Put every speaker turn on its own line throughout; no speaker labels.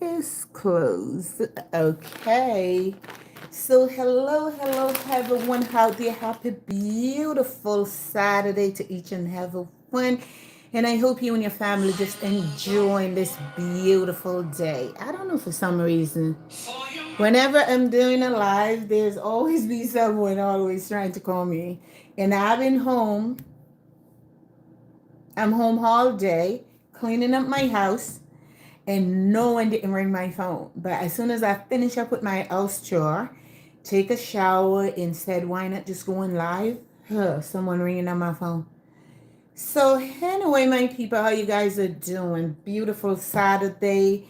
this close. Okay. So hello everyone. How do you happy, beautiful Saturday to each and every one. And I hope you and your family just enjoying this beautiful day. I don't know for some reason. Whenever I'm doing a live, there's always be someone always trying to call me. And I've been home. I'm home all day, cleaning up my house and no one didn't ring my phone. But as soon as I finish up with my house chore, take a shower, and said, why not just go on live? Someone ringing on my phone. So anyway, my people, how you guys are doing? Beautiful Saturday,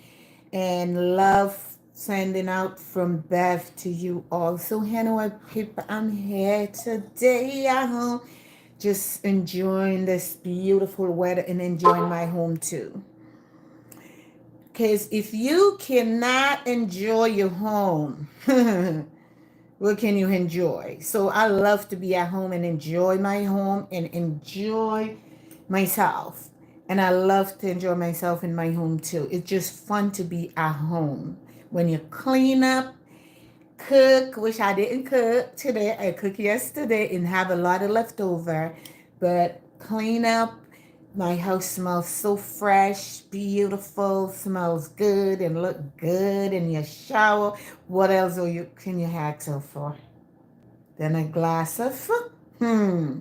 and love sending out from Bev to you all. So anyway, people, I'm here today at home, just enjoying this beautiful weather and enjoying my home too. Because if you cannot enjoy your home, what can you enjoy? So I love to be at home and enjoy my home and enjoy myself. And I love to enjoy myself in my home too. It's just fun to be at home. When you clean up, cook, which I didn't cook today. I cooked yesterday and have a lot of leftover. But clean up, my house smells so fresh, beautiful, smells good and look good in your shower. What else can you ask for? Then a glass of hmm.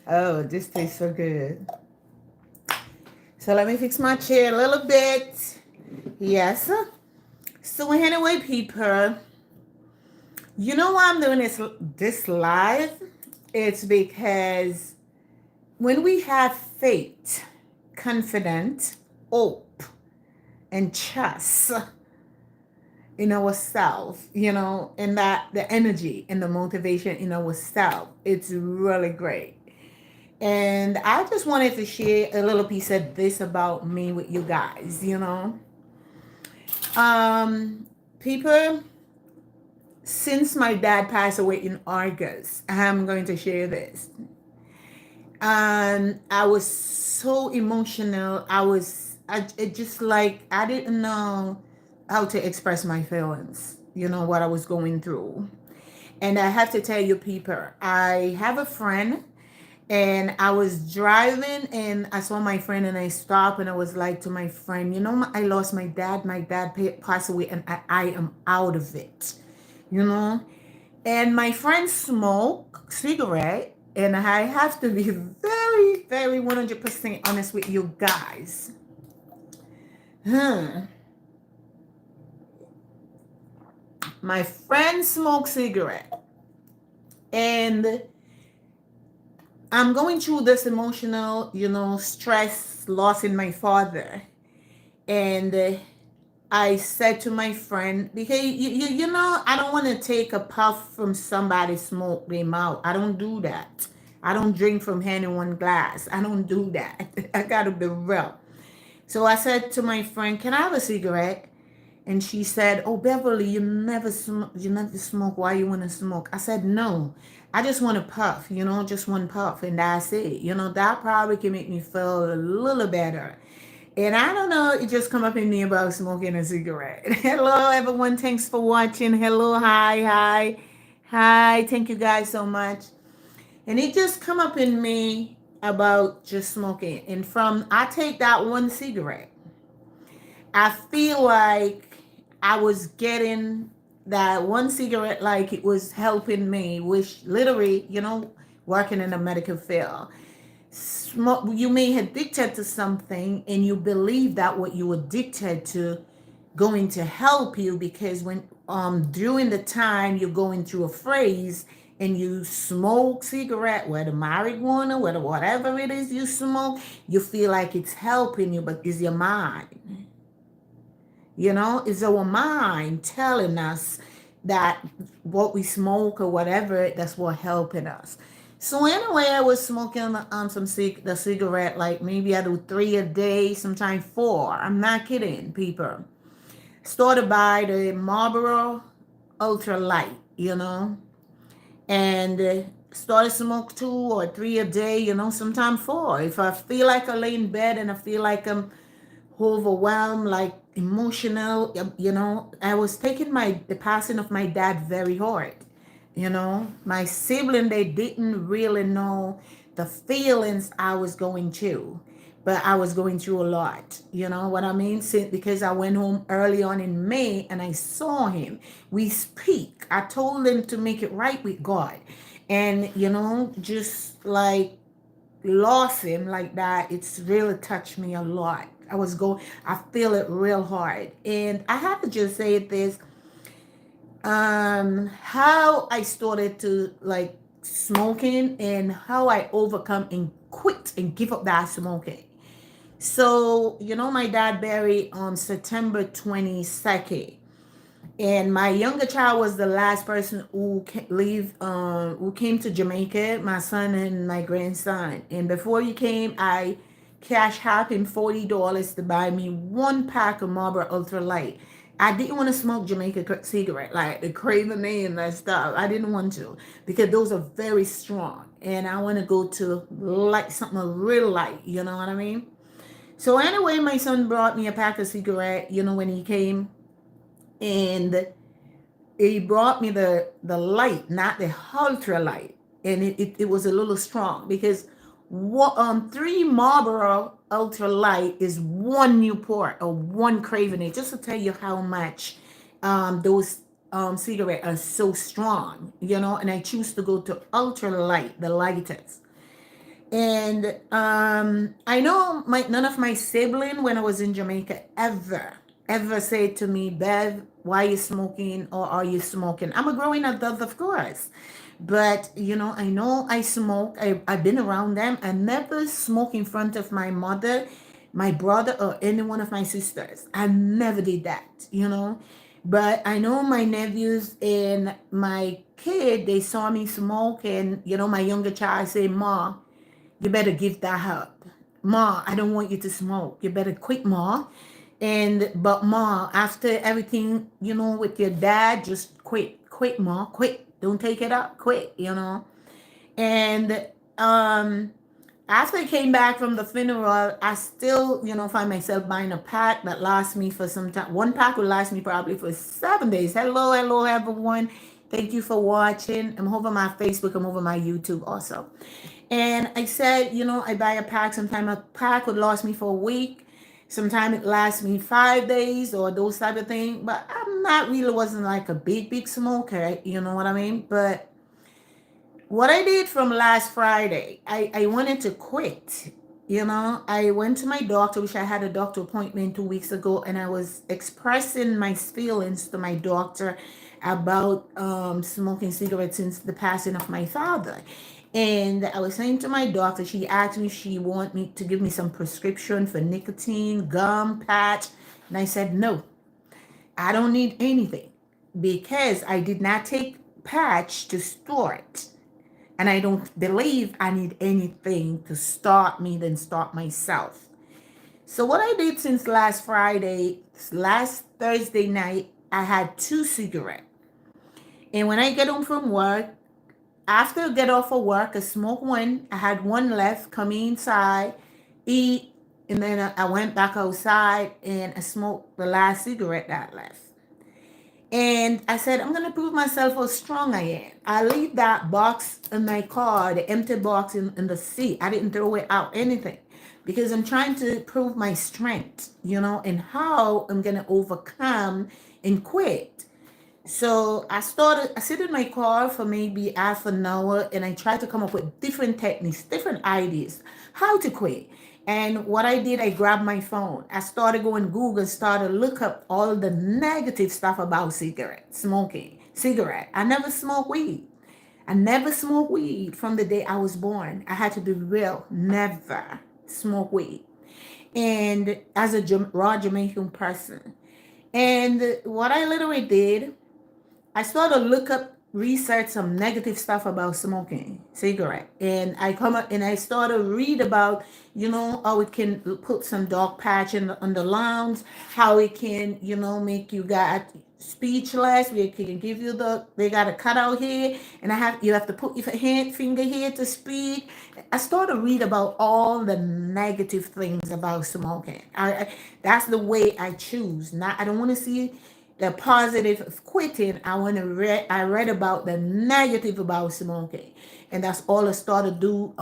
Oh, this tastes so good. So let me fix my chair a little bit. Yes. So anyway, people, you know why I'm doing this live? It's because when we have faith, confidence, hope, and trust in ourselves, and that the energy and the motivation in ourselves, it's really great. And I just wanted to share a little piece of this about me with you guys. People, since my dad passed away in August, I'm going to share this. I was so emotional. It just like, I didn't know how to express my feelings, what I was going through. And I have to tell you, people, I have a friend, and I was driving and I saw my friend and I stopped and I was like to my friend, I lost my dad. My dad passed away and I am out of it, you know. And my friend smoke cigarette, and I have to be very, very 100% honest with you guys. My friend smoked cigarette, and I'm going through this emotional, stress, loss in my father. And I said to my friend, because I don't want to take a puff from somebody, smoke them out. I don't do that. I don't drink from anyone glass. I don't do that. I gotta be real. So I said to my friend, "Can I have a cigarette?" And she said, "Oh, Beverly, you never smoke. You never smoke. Why you want to smoke?" I said, "No, I just want to puff. Just one puff, and that's it. That probably can make me feel a little better." And I don't know, it just come up in me about smoking a cigarette. Hello, everyone. Thanks for watching. Hello, hi. Thank you guys so much. And it just come up in me about just smoking. And from I take that one cigarette, I feel like I was getting that one cigarette, like it was helping me, which literally, working in the medical field. You may addicted to something and you believe that what you addicted to going to help you, because when during the time you're going through a phase and you smoke cigarette, whether marijuana, whether whatever it is you smoke, you feel like it's helping you, but it's your mind. It's our mind telling us that what we smoke or whatever, that's what helping us. So anyway, I was smoking the cigarette, like maybe I do 3 a day, sometimes 4. I'm not kidding, people. Started by the Marlboro Ultra Light, and Started smoke 2 or 3 a day, sometimes four. If I feel like I lay in bed and I feel like I'm overwhelmed, like emotional, I was taking the passing of my dad very hard. My sibling, they didn't really know the feelings I was going through, but I was going through a lot. You know what I mean? Because I went home early on in May and I saw him. We speak. I told him to make it right with God. And, just like lost him like that, it's really touched me a lot. I feel it real hard. And I have to just say this, how I started to like smoking and how I overcome and quit and give up that smoking. So, my dad buried on September 22nd. And my younger child was the last person who came to Jamaica, my son and my grandson. And before he came, I cash out him $40 to buy me one pack of Marlboro Ultra Light. I didn't want to smoke Jamaica cigarette, like the craven and that stuff. I didn't want to because those are very strong. And I want to go to like something real light, you know what I mean? So anyway, my son brought me a pack of cigarette, when he came, and he brought me the light, not the ultra light, and it was a little strong because three Marlboro Ultra Light is one Newport or one Craven. Just to tell you how much those cigarettes are so strong, and I choose to go to Ultra Light, the lightest. And I know none of my sibling when I was in Jamaica ever said to me, Bev, why are you smoking or are you smoking? I'm a growing adult, of course. But I know I smoke. I've been around them. I never smoke in front of my mother, my brother, or any one of my sisters. I never did that. But I know my nephews and my kid, they saw me smoke, and my younger child say, Ma, you better give that up. Ma, I don't want you to smoke. You better quit, Ma. But Ma, after everything, with your dad, just quit. Quit, Ma. Quit. Don't take it up. Quit. And after I came back from the funeral, I still, find myself buying a pack that lasts me for some time. One pack will last me probably for 7 days. Hello, everyone. Thank you for watching. I'm over my Facebook. I'm over my YouTube also. And I said, I buy a pack. Sometimes a pack would last me for a week. Sometimes it lasts me 5 days or those type of things. But I'm not really wasn't like a big smoker. You know what I mean? But what I did from last Friday, I wanted to quit. I went to my doctor, which I had a doctor appointment 2 weeks ago, and I was expressing my feelings to my doctor about smoking cigarettes since the passing of my father. And I was saying to my doctor, she asked me if she want me to give me some prescription for nicotine, gum, patch. And I said, no, I don't need anything because I did not take patch to start. And I don't believe I need anything to start me than start myself. So what I did since last Thursday night, I had 2 cigarettes. And when I get home from work, after I get off of work, I smoke one. I had one left, come inside, eat, and then I went back outside and I smoked the last cigarette that left. And I said, I'm going to prove myself how strong I am. I leave that box in my car, the empty box in the seat. I didn't throw it out, anything. Because I'm trying to prove my strength, and how I'm going to overcome and quit. So I sit in my car for maybe half an hour and I try to come up with different techniques, different ideas, how to quit. And what I did, I grabbed my phone. I started going Google, started look up all the negative stuff about smoking cigarette. I never smoked weed. I never smoked weed from the day I was born. I had to be real, never smoke weed. And as a raw Jamaican person. And what I literally did, I started to look up research some negative stuff about smoking cigarette, and I come up and I started read about, how it can put some dark patch on the lungs, how it can, make you got speechless. We can give you they got a cutout here, and you have to put your finger here to speak. I started read about all the negative things about smoking. That's the way I choose. Not I don't want to see the positive of quitting. I read about the negative about smoking, and that's all I started do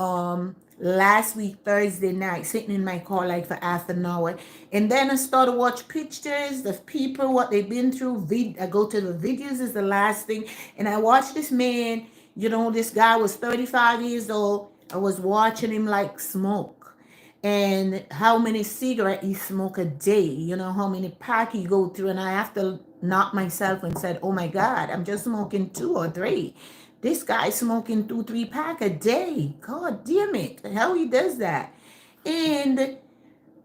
last week Thursday night, sitting in my car like for half an hour. And then I started watch pictures of people, what they've been through. I go to the videos is the last thing, and I watched this man. This guy was 35 years old. I was watching him like smoke, and how many cigarettes he smoke a day, how many pack he go through. And I have to knock myself and said, oh my God, I'm just smoking 2 or 3. This guy smoking 2, 3 pack a day. God damn it. How he does that. And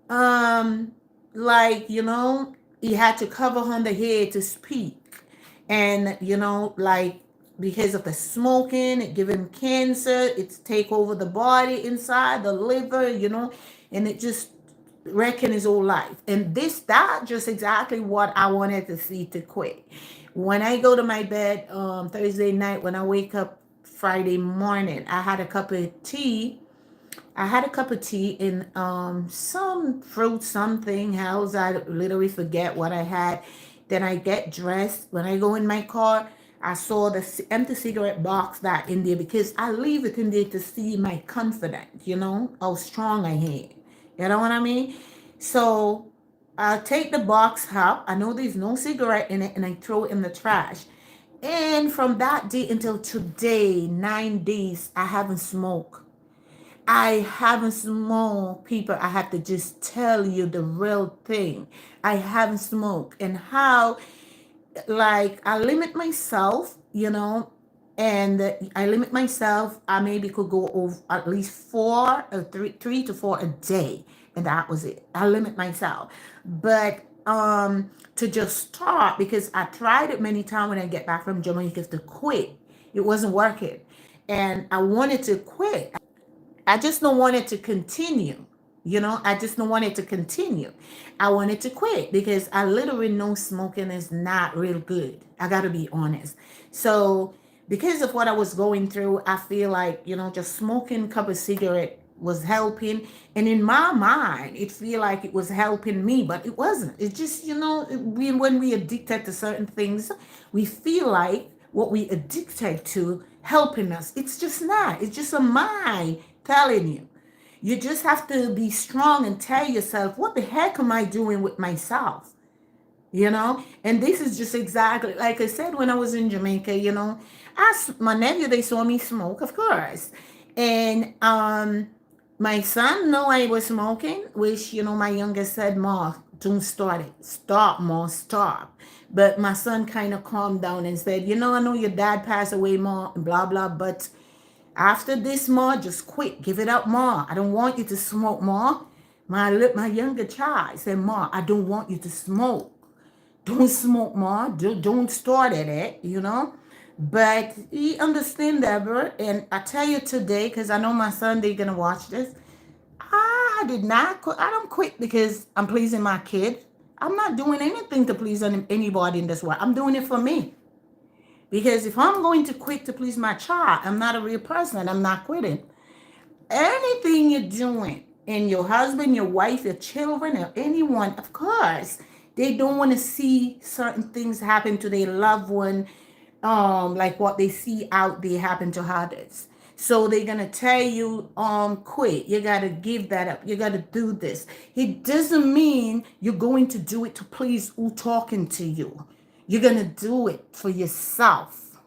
um like, he had to cover on the head to speak. And like, because of the smoking, it give him cancer. It's take over the body inside the liver, and it just wrecking his whole life. And that just exactly what I wanted to see to quit. When I go to my bed Thursday night, when I wake up Friday morning, I had a cup of tea. I had a cup of tea and some fruit, something else. I literally forget what I had. Then I get dressed. When I go in my car, I saw the empty cigarette box that in there, because I leave it in there to see my confidence, how strong I am. You know what I mean? So I take the box up. I know there's no cigarette in it, and I throw it in the trash. And from that day until today, 9 days, I haven't smoked. I haven't smoked, people. I have to just tell you the real thing. I haven't smoked. And how, like, I limit myself, and I limit myself. I maybe could go over at least 3 to 4 a day, and that was it. I limit myself. But to just start, because I tried it many times when I get back from Jamaica to quit, it wasn't working, and I wanted to quit. I just don't want it to continue. I just don't want it to continue. I wanted to quit because I literally know smoking is not real good. I got to be honest. So, because of what I was going through, I feel like, just smoking a cup of cigarette was helping. And in my mind, it feel like it was helping me, but it wasn't. It just, when we addicted to certain things, we feel like what we addicted to helping us. It's just not. It's just a mind telling you. You just have to be strong and tell yourself, what the heck am I doing with myself? And this is just exactly like I said when I was in Jamaica. My nephew, they saw me smoke, of course. And my son know I was smoking, which, my youngest said, Ma, don't start it. Stop, Ma, stop. But my son kind of calmed down and said, I know your dad passed away, Ma, blah, blah, but after this, Ma, just quit. Give it up, Ma. I don't want you to smoke, Ma. My younger child said, Ma, I don't want you to smoke. Don't smoke, Ma. Don't start at it. But he understand that, bro. And I tell you today, because I know my son, they're going to watch this. I did not quit. I don't quit because I'm pleasing my kid. I'm not doing anything to please anybody in this world. I'm doing it for me. Because if I'm going to quit to please my child, I'm not a real person. I'm not quitting. Anything you're doing, and your husband, your wife, your children, or anyone, of course, they don't want to see certain things happen to their loved one, like what they see out there happen to others. So they're gonna tell you, quit. You gotta give that up. You gotta do this. It doesn't mean you're going to do it to please who talking to you. You're gonna do it for yourself,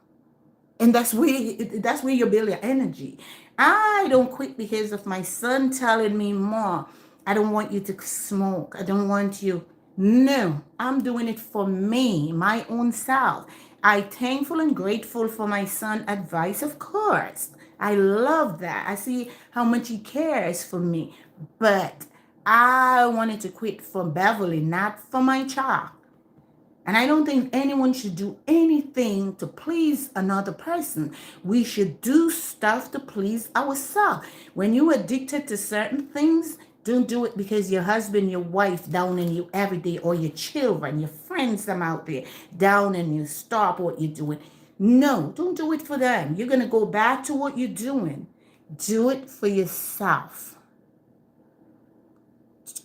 and that's where you build your energy. I don't quit because of my son telling me, Mom, I don't want you to smoke. I don't want you. No, I'm doing it for me, my own self. I thankful and grateful for my son advice, of course. I love that. I see how much he cares for me. But I wanted to quit for Beverly, not for my child. And I don't think anyone should do anything to please another person. We should do stuff to please ourselves. When you're addicted to certain things, don't do it because your husband, your wife down on you every day, or your children, your friends, them out there down on you. Stop what you're doing. No, don't do it for them. You're going to go back to what you're doing. Do it for yourself.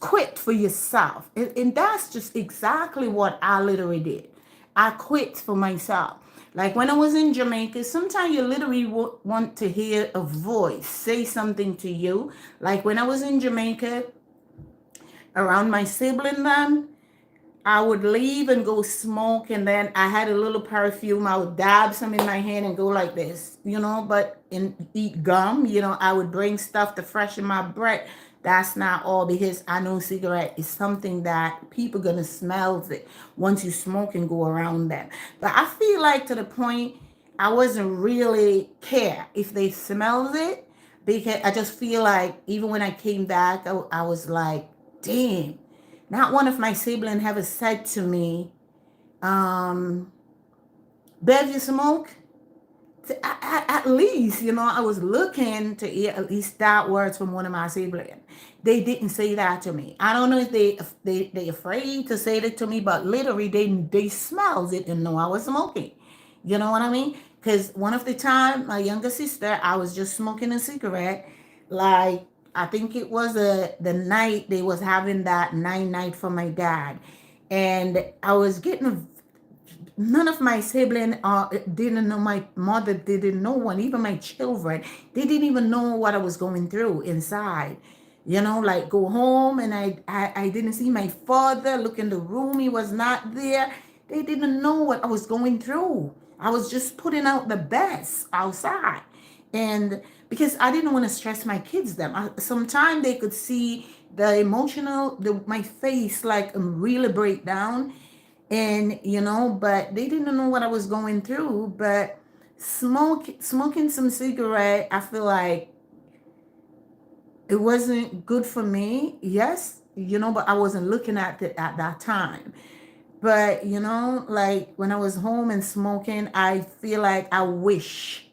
Quit for yourself. And that's just exactly what I literally did. I quit for myself. Like when I was in Jamaica, sometimes you literally want to hear a voice say something to you. Like when I was in Jamaica around my sibling them, I would leave and go smoke, and then I had a little perfume. I would dab some in my hand and go like this, but and eat gum. I would bring stuff to freshen my breath. That's not all, because I know cigarette is something that people gonna smell it once you smoke and go around them. But I feel like to the point I wasn't really care if they smelled it, because I just feel like even when I came back, I was like, damn, not one of my siblings ever said to me, Bev, you smoke? At least, I was looking to hear at least that words from one of my siblings. They didn't say that to me. I don't know if they afraid to say that to me, but literally they smells it and know I was smoking. You know what I mean? Because one of the time, my younger sister, I was just smoking a cigarette. Like, I think it was the night they was having that night for my dad. And I was getting, none of my siblings didn't know, my mother didn't know one, even my children, they didn't even know what I was going through inside. Like go home and I didn't see my father, look in the room, he was not there. They didn't know what I was going through. I was just putting out the best outside. And because I didn't want to stress my kids them. Sometimes they could see the emotional, my face, like really break down. And but they didn't know what I was going through. But smoking some cigarette, I feel like it wasn't good for me. Yes, but I wasn't looking at it at that time. But like when I was home and smoking, I feel like I wish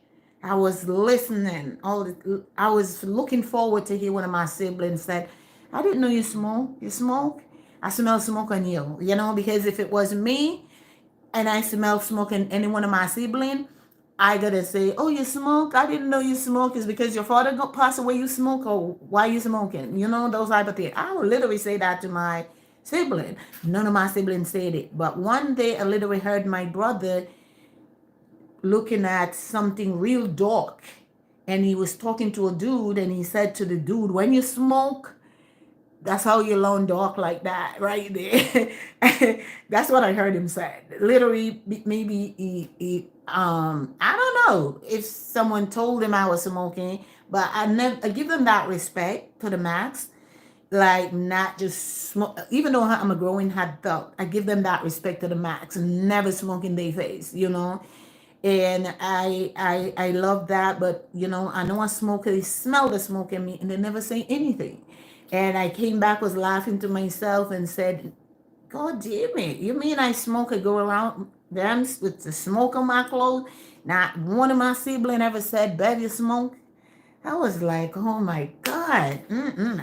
I was listening. I was looking forward to hear one of my siblings said, "I didn't know you smoke. You smoke? I smell smoke on you." Because if it was me and I smell smoke in any one of my siblings, I gotta say, "Oh, you smoke? I didn't know you smoke. Is because your father got passed away you smoke, or why you smoking?" Those type of things. I would literally say that to my sibling. None of my siblings said it. But one day I literally heard my brother looking at something real dark. And he was talking to a dude, and he said to the dude, "When you smoke, that's how you learn dark like that right there." That's what I heard him say. Literally, maybe I don't know if someone told him I was smoking, but I give them that respect to the max. Like, not just smoke, even though I'm a growing adult, I give them that respect to the max, never smoke in their face. And I love that. But I know a smoker, they smell the smoke in me and they never say anything. And I came back, was laughing to myself and said, "God damn it, you mean I smoke and go around them with the smoke on my clothes?" Not one of my siblings ever said, "Bev, you smoke." I was like, "Oh my God,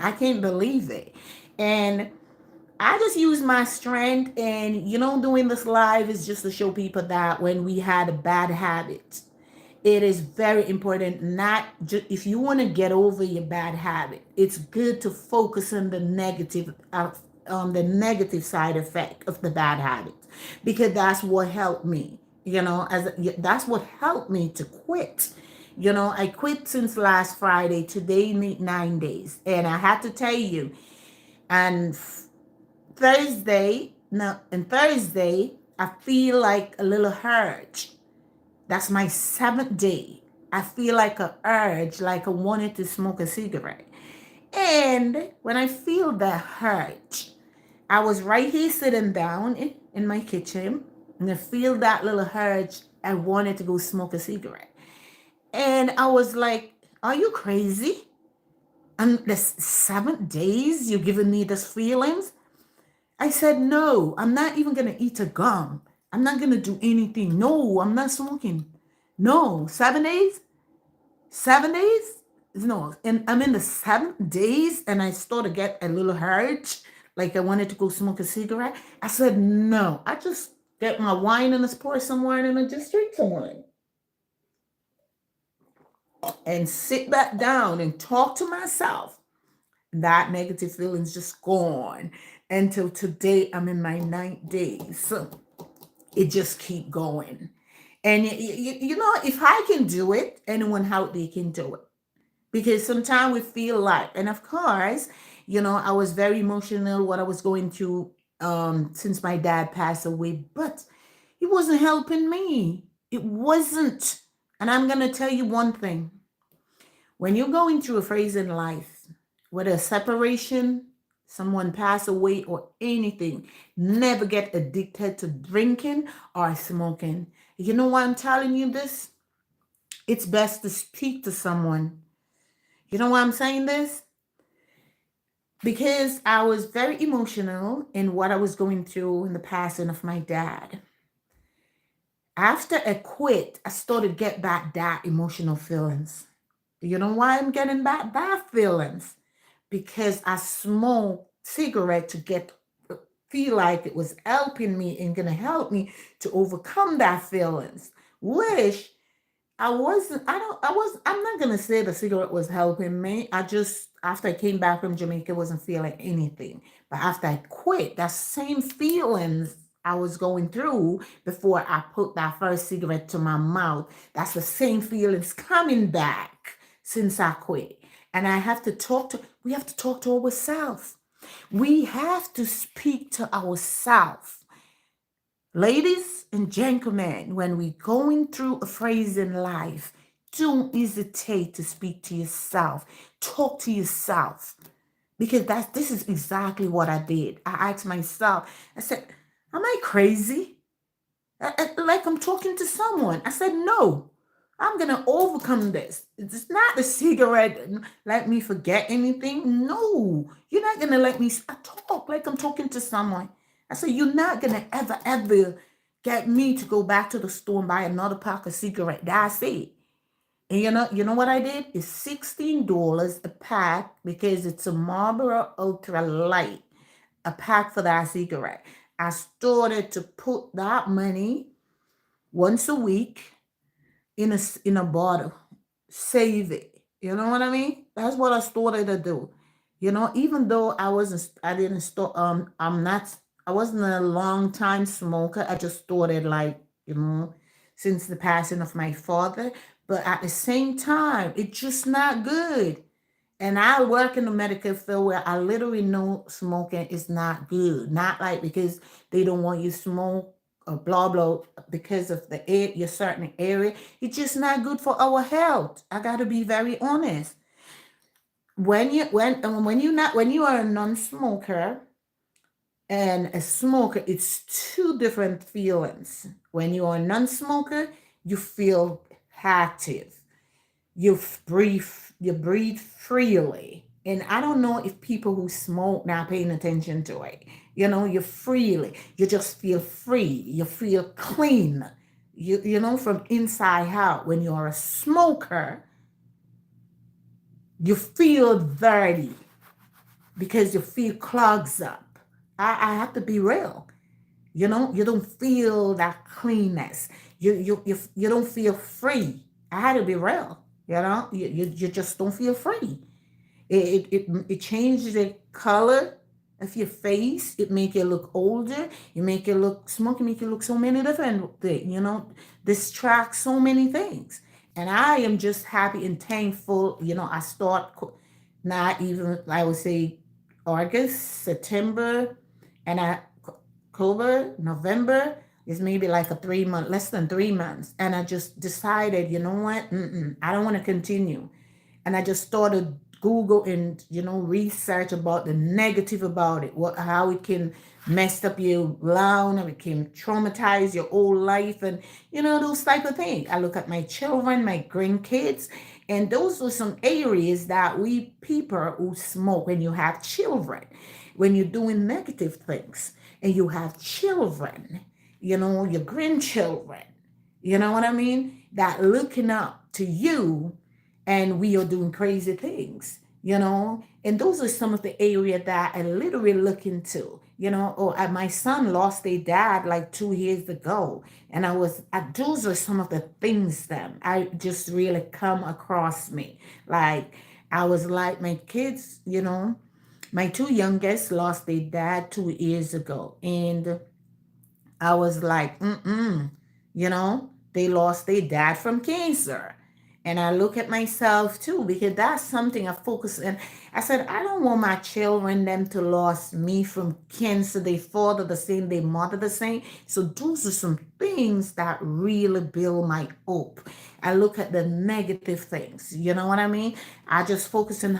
I can't believe it." And I just use my strength, and doing this live is just to show people that when we had a bad habit, it is very important. Not just if you want to get over your bad habit, it's good to focus on the negative side effect of the bad habits, because that's what helped me. That's what helped me to quit. I quit since last Friday. Today make 9 days, and I had to tell you, and Thursday, I feel like a little urge. That's my 7th day. I feel like a urge, like I wanted to smoke a cigarette. And when I feel that urge, I was right here sitting down in my kitchen, and I feel that little urge. I wanted to go smoke a cigarette. And I was like, "Are you crazy? And the 7 days you're giving me these feelings?" I said, no, I'm not even going to eat a gum. I'm not going to do anything. No, I'm not smoking. No, 7 days, 7 days. No, and I'm in the 7 days and I started to get a little hurt. Like I wanted to go smoke a cigarette. I said, no, I just get my wine and just pour some wine and I just drink some wine and sit back down and talk to myself. That negative feeling's just gone. Until today, I'm in my 9 days. So it just keep going. And you know, if I can do it, anyone out there can do it. Because sometimes we feel like, and of course, you know, I was very emotional what I was going through since my dad passed away, but it wasn't helping me. It wasn't. And I'm gonna tell you one thing. When you're going through a phase in life, whether a separation, someone pass away, or anything, never get addicted to drinking or smoking. You know why I'm telling you this? It's best to speak to someone. You know why I'm saying this? Because I was very emotional in what I was going through in the passing of my dad. After I quit, I started to get back that emotional feelings. You know why I'm getting back that feelings? Because I smoked cigarette to get feel like it was helping me and gonna help me to overcome that feelings. Which I wasn't, I don't, I was, I'm not gonna say the cigarette was helping me. I just, after I came back from Jamaica, wasn't feeling anything. But after I quit, that same feelings I was going through before I put that first cigarette to my mouth, that's the same feelings coming back since I quit. And I have to talk to, we have to talk to ourselves. We have to speak to ourselves. Ladies and gentlemen, when we're going through a phase in life, don't hesitate to speak to yourself. Talk to yourself. Because this is exactly what I did. I asked myself, I said, am I crazy? Like I'm talking to someone. I said, no, I'm going to overcome this. It's not the cigarette let me forget anything. No, you're not going to let me talk like I'm talking to someone. I said, you're not going to ever get me to go back to the store and buy another pack of cigarette. That's it. And you know what I did? It's $16 a pack because it's a Marlboro Ultra Light, a pack for that cigarette. I started to put that money once a week in a bottle, save it. You know what I mean? That's what I started to do. You know, even though I didn't start. I'm not. I wasn't a long time smoker. I just started like since the passing of my father. But at the same time, it's just not good. And I work in the medical field where I literally know smoking is not good. Not like because they don't want you to smoke or blah blah because of the air, your certain area. It's just not good for our health. I gotta be very honest. When you are a non-smoker and a smoker, it's two different feelings. When you are a non-smoker, you feel active, breathe you breathe freely. And I don't know if people who smoke not paying attention to it. You freely, you just feel free, you feel clean, from inside out. When you're a smoker, you feel dirty because you feel clogs up. I have to be real. You don't feel that cleanness. You don't feel free. I had to be real. You just don't feel free. It changes the color of your face. It make you look older. It make you look smoky. Make you look so many different things. Distract so many things. And I am just happy and thankful. I start not even I would say August, September, and October, November is maybe like a 3 month, less than 3 months. And I just decided, you know what? I don't want to continue. And I just started Google and, research about the negative about it, how it can mess up your lung, how it can traumatize your whole life and, those type of things. I look at my children, my grandkids, And those are some areas that we people who smoke, when you have children, when you're doing negative things and you have children, your grandchildren, you know what I mean? That looking up to you, and we are doing crazy things, And those are some of the area that I literally look into. My son lost a dad like 2 years ago, and those are some of the things that I just really come across me. Like, I was like, my kids, my two youngest lost their dad 2 years ago, and I was like, they lost their dad from cancer. And I look at myself too, because that's something I focus on. I said, I don't want my children, them to lose me from cancer. They father the same, they mother the same. So those are some things that really build my hope. I look at the negative things. You know what I mean? I just focus on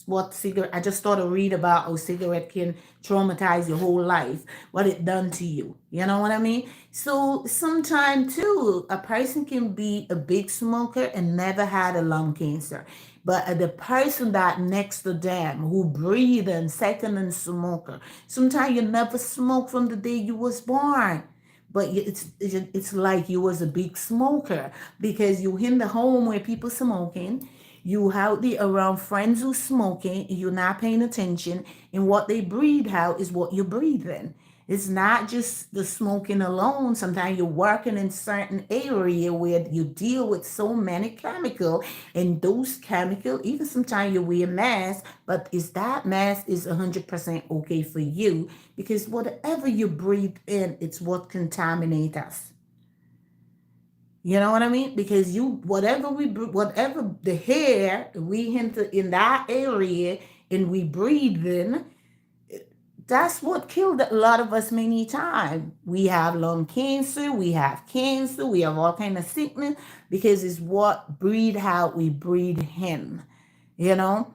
what cigarette. I just started to read about how cigarette can traumatize your whole life, what it done to you. You know what I mean? So sometimes too, a person can be a big smoker and never had a lung cancer. But the person that next to them who breathe and second and smoker, sometimes you never smoke from the day you was born. But it's like you was a big smoker because you in the home where people smoking, you out there around friends who smoking, you're not paying attention, and what they breathe out is what you're breathing. It's not just the smoking alone. Sometimes you're working in certain area where you deal with so many chemical, and those chemical, even sometimes you wear mask, but is that mask is 100% okay for you? Because whatever you breathe in, it's what contaminate us. You know what I mean? Because whatever the hair we enter in that area and we breathe in, that's what killed a lot of us many times. We have lung cancer, we have cancer, we have all kind of sickness because it's what breathe out, we breathe in, you know?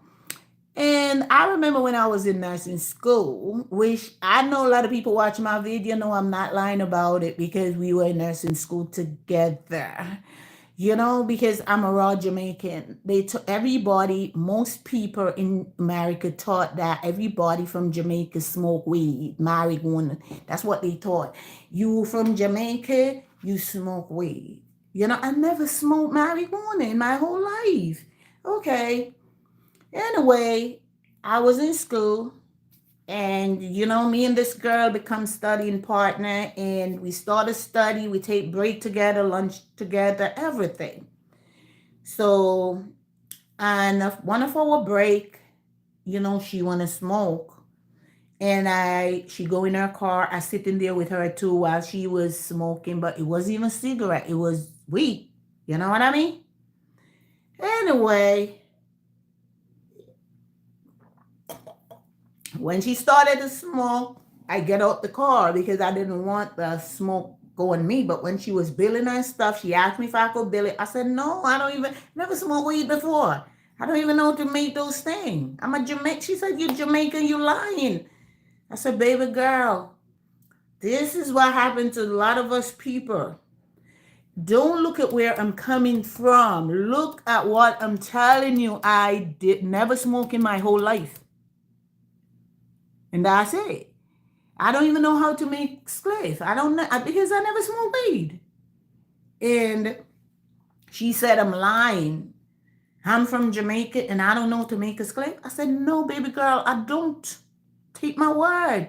And I remember when I was in nursing school, which I know a lot of people watch my video know I'm not lying about it because we were in nursing school together. Because I'm a raw Jamaican. Everybody, most people in America thought that everybody from Jamaica smoke weed, marijuana. That's what they thought. You from Jamaica, you smoke weed. I never smoked marijuana in my whole life. Okay. Anyway, I was in school, and me and this girl become studying partner, and we start to study, we take break together, lunch together, everything. So on one of our break, she wanna smoke, and she go in her car. I sit in there with her too while she was smoking, but it wasn't even a cigarette, it was weed. You know what I mean? Anyway, when she started to smoke, I get out the car because I didn't want the smoke going me. But when she was billing her stuff, she asked me if I could bill it. I said, no, I don't even, never smoked weed before. I don't even know how to make those things. I'm a Jamaican. She said, you Jamaican, you lying. I said, baby girl, this is what happened to a lot of us people. Don't look at where I'm coming from. Look at what I'm telling you. I did never smoke in my whole life. And that's it. I don't even know how to make spliff. I don't know because I never smoked weed. And she said, I'm lying. I'm from Jamaica and I don't know how to make a spliff. I said, no, baby girl, I don't. Take my word.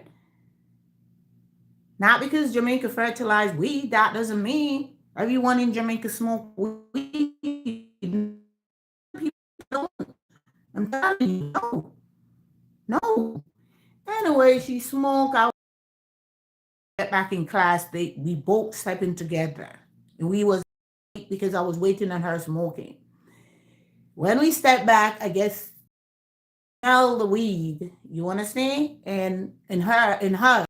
Not because Jamaica fertilized weed, that doesn't mean everyone in Jamaica smoke weed. People don't. I'm telling you, no. No. Anyway, she smoked. I get back in class. We both stepping together. And we was because I was waiting on her smoking. When we stepped back, I guess smell the weed. You understand? And in her,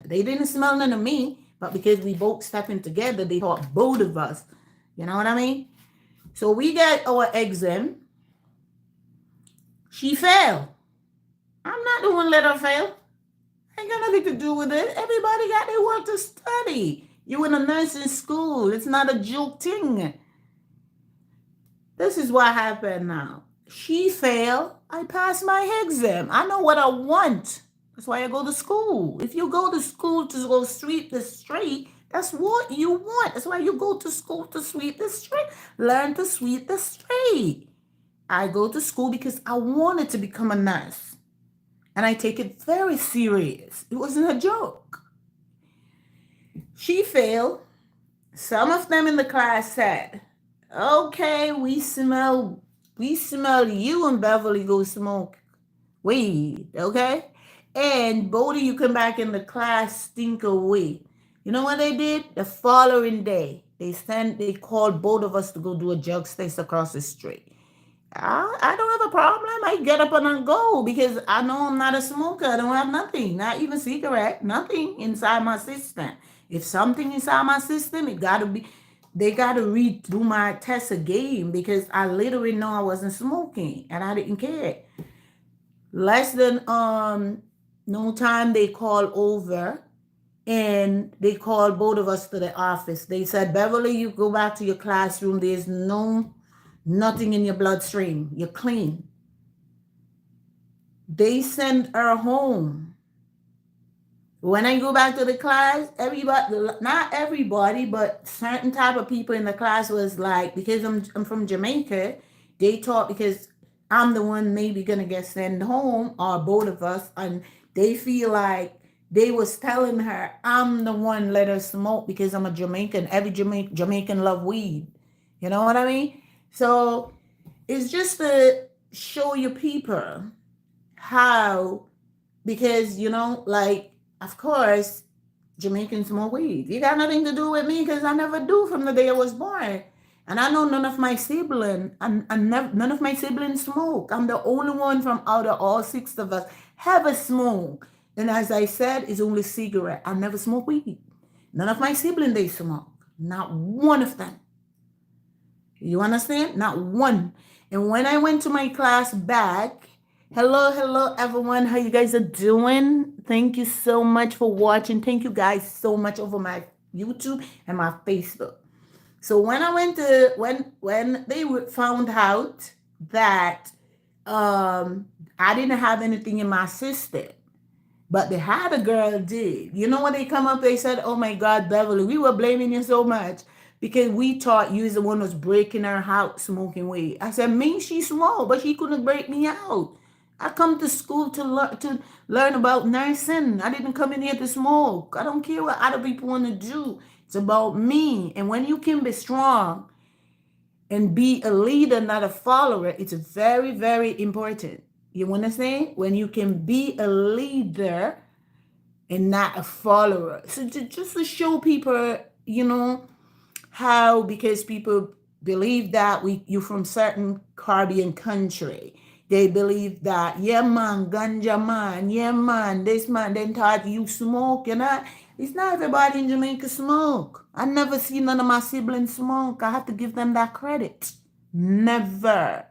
they didn't smell none of me, but because we both stepping together, they thought both of us. You know what I mean? So we got our exam. She failed. I'm not the one let her fail. Ain't got nothing to do with it. Everybody got their work to study. You in a nursing school. It's not a joke thing. This is what happened now. She failed. I passed my exam. I know what I want. That's why I go to school. If you go to school to go sweep the street, that's what you want. That's why you go to school to sweep the street. Learn to sweep the street. I go to school because I wanted to become a nurse. And I take it very serious. It wasn't a joke. She failed. Some of them in the class said, okay, we smell you and Beverly go smoke weed, okay? And both of you come back in the class stink of weed. You know what they did? The following day, they called both of us to go do a drug test across the street. I don't have a problem. I get up and I go because I know I'm not a smoker. I don't have nothing, not even cigarette, nothing inside my system. If something inside my system, they gotta read through my test again because I literally know I wasn't smoking and I didn't care. Less than no time they called over and they called both of us to the office. They said, Beverly, you go back to your classroom. There's nothing in your bloodstream. You're clean. They sent her home. When I go back to the class, everybody, not everybody, but certain type of people in the class was like, because I'm from Jamaica, they thought because I'm the one maybe gonna get sent home, or both of us, and they feel like they was telling her I'm the one let her smoke because I'm a Jamaican. Every Jamaican love weed. You know what I mean? So it's just to show you people how, because like, of course, Jamaicans smoke weed. You got nothing to do with me because I never do from the day I was born. And I know none of my siblings, none of my siblings smoke. I'm the only one from out of all six of us ever smoke. And as I said, it's only cigarette. I never smoke weed. None of my siblings, they smoke. Not one of them. You understand? Not one. And when I went to my class back, hello, everyone. How you guys are doing? Thank you so much for watching. Thank you guys so much over my YouTube and my Facebook. So when I went to when they found out that I didn't have anything in my system, but the other girl did. You know when they come up, they said, "Oh my God, Beverly, we were blaming you so much because we thought you was the one who was breaking her out smoking weed." I said, "Me, she smoked, but she couldn't break me out. I come to school to learn about nursing. I didn't come in here to smoke. I don't care what other people want to do. It's about me." And when you can be strong and be a leader, not a follower, it's very, very important. You understand? When you can be a leader and not a follower. So just to show people, how, because people believe that you from certain Caribbean country. They believe that, yeah man, ganja man, yeah man, this man, then thought you smoke, It's not everybody in Jamaica smoke. I never see none of my siblings smoke. I have to give them that credit. Never.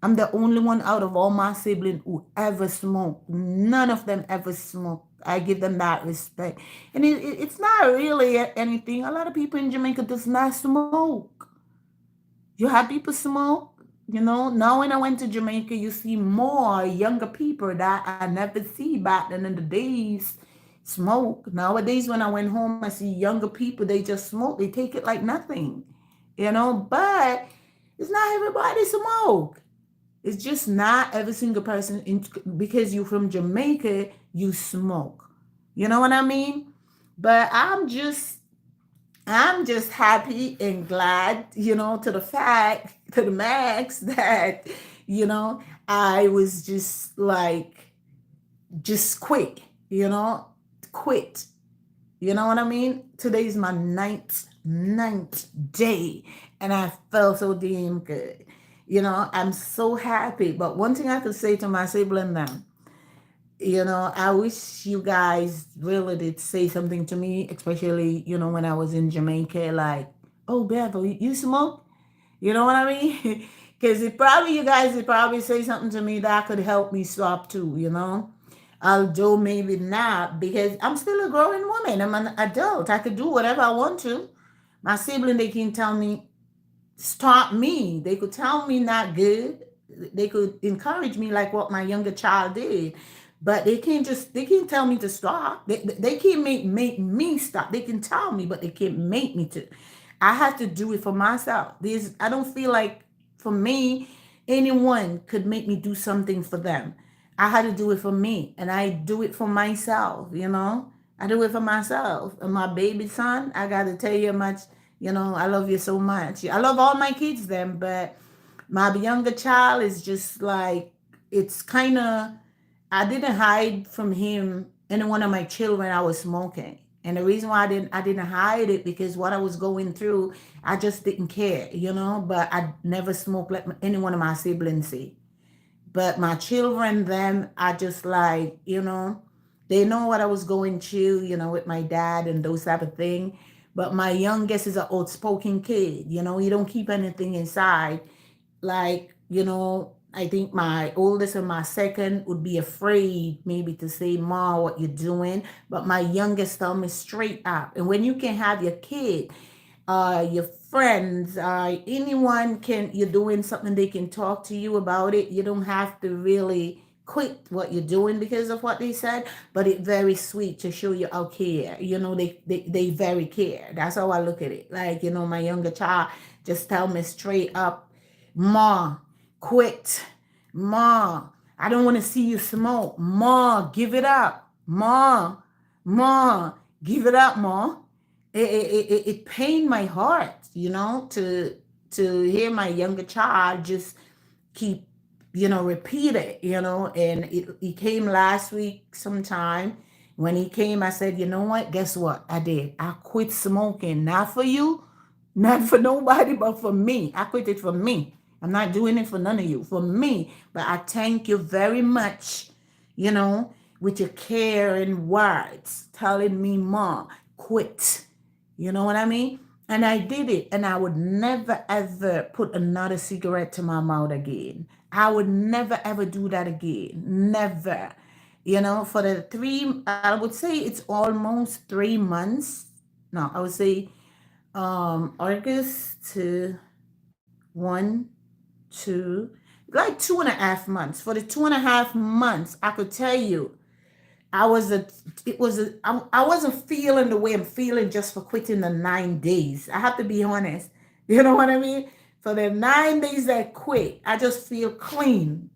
I'm the only one out of all my siblings who ever smoked. None of them ever smoked. I give them that respect. And it's not really anything. A lot of people in Jamaica does not smoke. You have people smoke. Now when I went to Jamaica, you see more younger people that I never see back then in the days smoke. Nowadays, when I went home, I see younger people, they just smoke. They take it like nothing, but it's not everybody smoke. It's just not every single person because you're from Jamaica, you smoke. You know what I mean? But I'm just happy and glad, to the max that, I was just like, just quit. Quit. You know what I mean? Today's my ninth day, and I felt so damn good. I'm so happy. But one thing I could say to my sibling now, I wish you guys really did say something to me, especially, when I was in Jamaica, like, "Oh, Beverly, you smoke?" You know what I mean? Because you guys would probably say something to me that could help me stop too, Although maybe not, because I'm still a growing woman. I'm an adult. I could do whatever I want to. My sibling, they can tell me, stop me. They could tell me not good. They could encourage me like what my younger child did. But they can't tell me to stop. They can't make me stop. They can tell me, but they can't make me to. I have to do it for myself. I don't feel like for me, anyone could make me do something for them. I had to do it for me, and I do it for myself, you know. I do it for myself. And my baby son, I got to tell you how much, you know, I love you so much. I love all my kids, them, but my younger child is just like, it's kind of, I didn't hide from him any one of my children I was smoking. And the reason why I didn't hide it because what I was going through, I just didn't care, you know. But I never smoked like any one of my siblings see. But my children, them, I just like, you know, they know what I was going through, you know, with my dad and those type of thing. But my youngest is an outspoken kid, you know, he don't keep anything inside. Like, you know, I think my oldest and my second would be afraid maybe to say, Ma, what you're doing. But my youngest tell me straight up. And when you can have your kid, your friends, anyone can, you're doing something, they can talk to you about it. You don't have to really quit what you're doing because of what they said, but it's very sweet to show you how care. You know, they very care. That's how I look at it. Like, you know, my younger child just tell me straight up, Ma, quit. Ma, I don't want to see you smoke. Ma, give it up. Ma, give it up, Ma. It pained my heart, you know, to hear my younger child just keep, you know, repeat it, you know. And he came last week sometime. When he came, I said, you know what? Guess what? I did. I quit smoking, not for you, not for nobody, but for me. I quit it for me. I'm not doing it for none of you, for me. But I thank you very much, you know, with your care and words telling me, Mom, quit. You know what I mean? And I did it. And I would never ever put another cigarette to my mouth again. I would never ever do that again. Never. You know, for the I would say it's almost 3 months. No, I would say August to one, two, like 2.5 months. For the 2.5 months, I could tell you I was a, it was a, I wasn't feeling the way I'm feeling just for quitting the 9 days. I have to be honest. You know what I mean? For the 9 days that I quit, I just feel clean.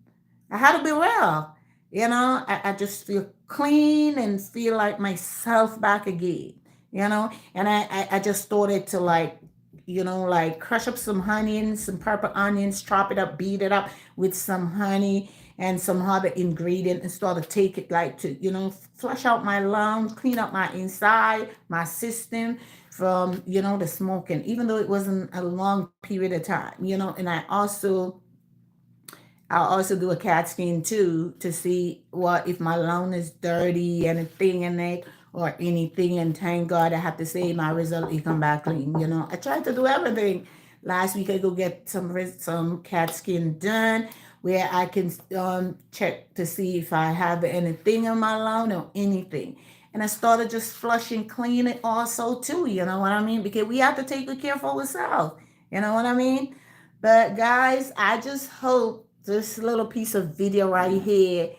I had to be real. You know, I just feel clean and feel like myself back again. You know, and I just started to like, you know, like crush up some onions, some purple onions, chop it up, beat it up with some honey and some other ingredient and start to take it like to, you know, flush out my lungs, clean up my inside, my system from, you know, the smoking, even though it wasn't a long period of time, you know. And I'll also do a CAT scan too to see what if my lung is dirty, anything in it or anything. And thank God I have to say my result it come back clean. You know, I tried to do everything. Last week I go get some CAT scan done where I can check to see if I have anything in my lung or anything. And I started just flushing, clean it also too. You know what I mean? Because we have to take good care for ourselves. You know what I mean? But guys, I just hope this little piece of video right here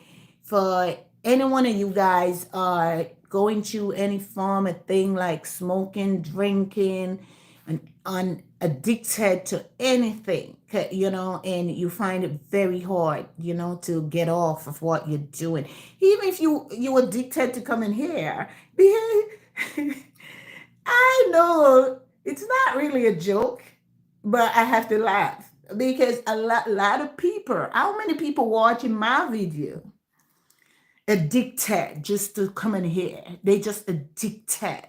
for any one of you guys are going through any form of thing like smoking, drinking, and addicted to anything, you know, and you find it very hard, you know, to get off of what you're doing. Even if you addicted to coming here, I know it's not really a joke, but I have to laugh because a lot of people, how many people watching my video addicted just to come in here? They just addicted.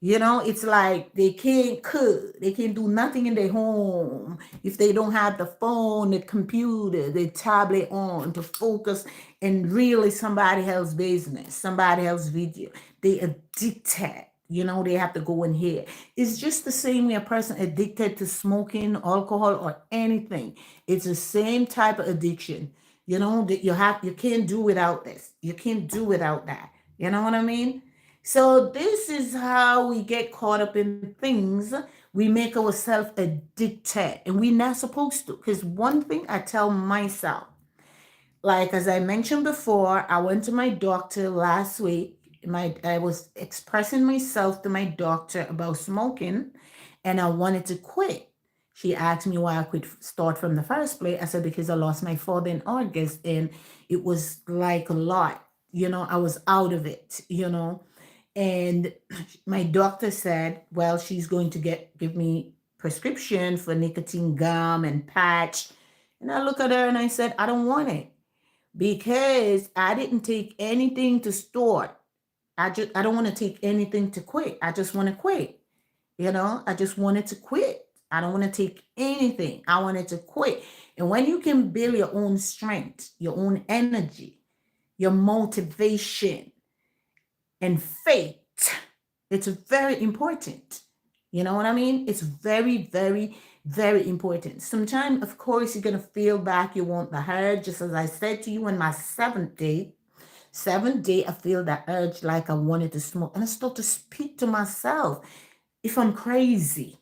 You know, it's like they can't cook, they can't do nothing in their home if they don't have the phone, the computer, the tablet on to focus in really somebody else's business, somebody else's video. They addicted. You know, they have to go in here. It's just the same way a person addicted to smoking, alcohol, or anything. It's the same type of addiction. You know, that you can't do without this. You can't do without that. You know what I mean? So this is how we get caught up in things We make ourselves addicted, and we're not supposed to. Because one thing I tell myself, like as I mentioned before, I went to my doctor last week. I was expressing myself to my doctor about smoking, and I wanted to quit. She asked me why I could start from the first place. I said because I lost my father in August, and it was like a lot. I was out of it. And my doctor said, well, she's going to give me prescription for nicotine gum and patch. And I look at her and I said, I don't want it because I didn't take anything to start. I don't want to take anything to quit. I just want to quit. I just wanted to quit. I don't want to take anything. I wanted to quit. And when you can build your own strength, your own energy, your motivation, and faith, it's very important. You know what I mean? It's very, very, very important. Sometimes, of course, you're going to feel back. You want the urge. Just as I said to you on my seventh day, I feel that urge like I wanted to smoke. And I start to speak to myself. If I'm crazy,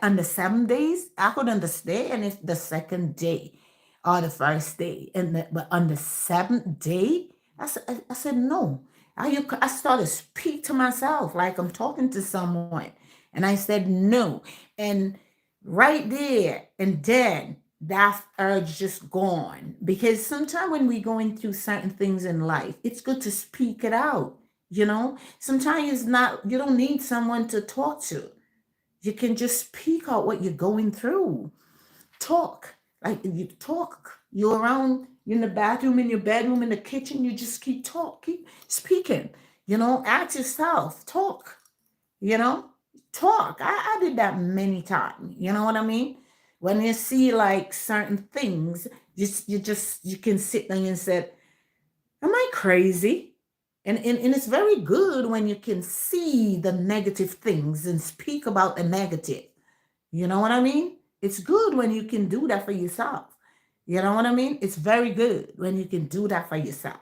on the 7 days, I could understand if the second day or the first day. But on the seventh day, I said no. I started to speak to myself like I'm talking to someone. And I said no. And right there and then, that urge just gone. Because sometimes when we're going through certain things in life, it's good to speak it out. Sometimes it's not, you don't need someone to talk to. You can just speak out what you're going through. Talk. Like you talk. You're around, you're in the bathroom, in your bedroom, in the kitchen, you just keep speaking. Ask yourself, talk, you know, talk. I did that many times. You know what I mean? When you see like certain things, you can sit there and say, am I crazy? And it's very good when you can see the negative things and speak about the negative. You know what I mean? It's good when you can do that for yourself. You know what I mean? It's very good when you can do that for yourself.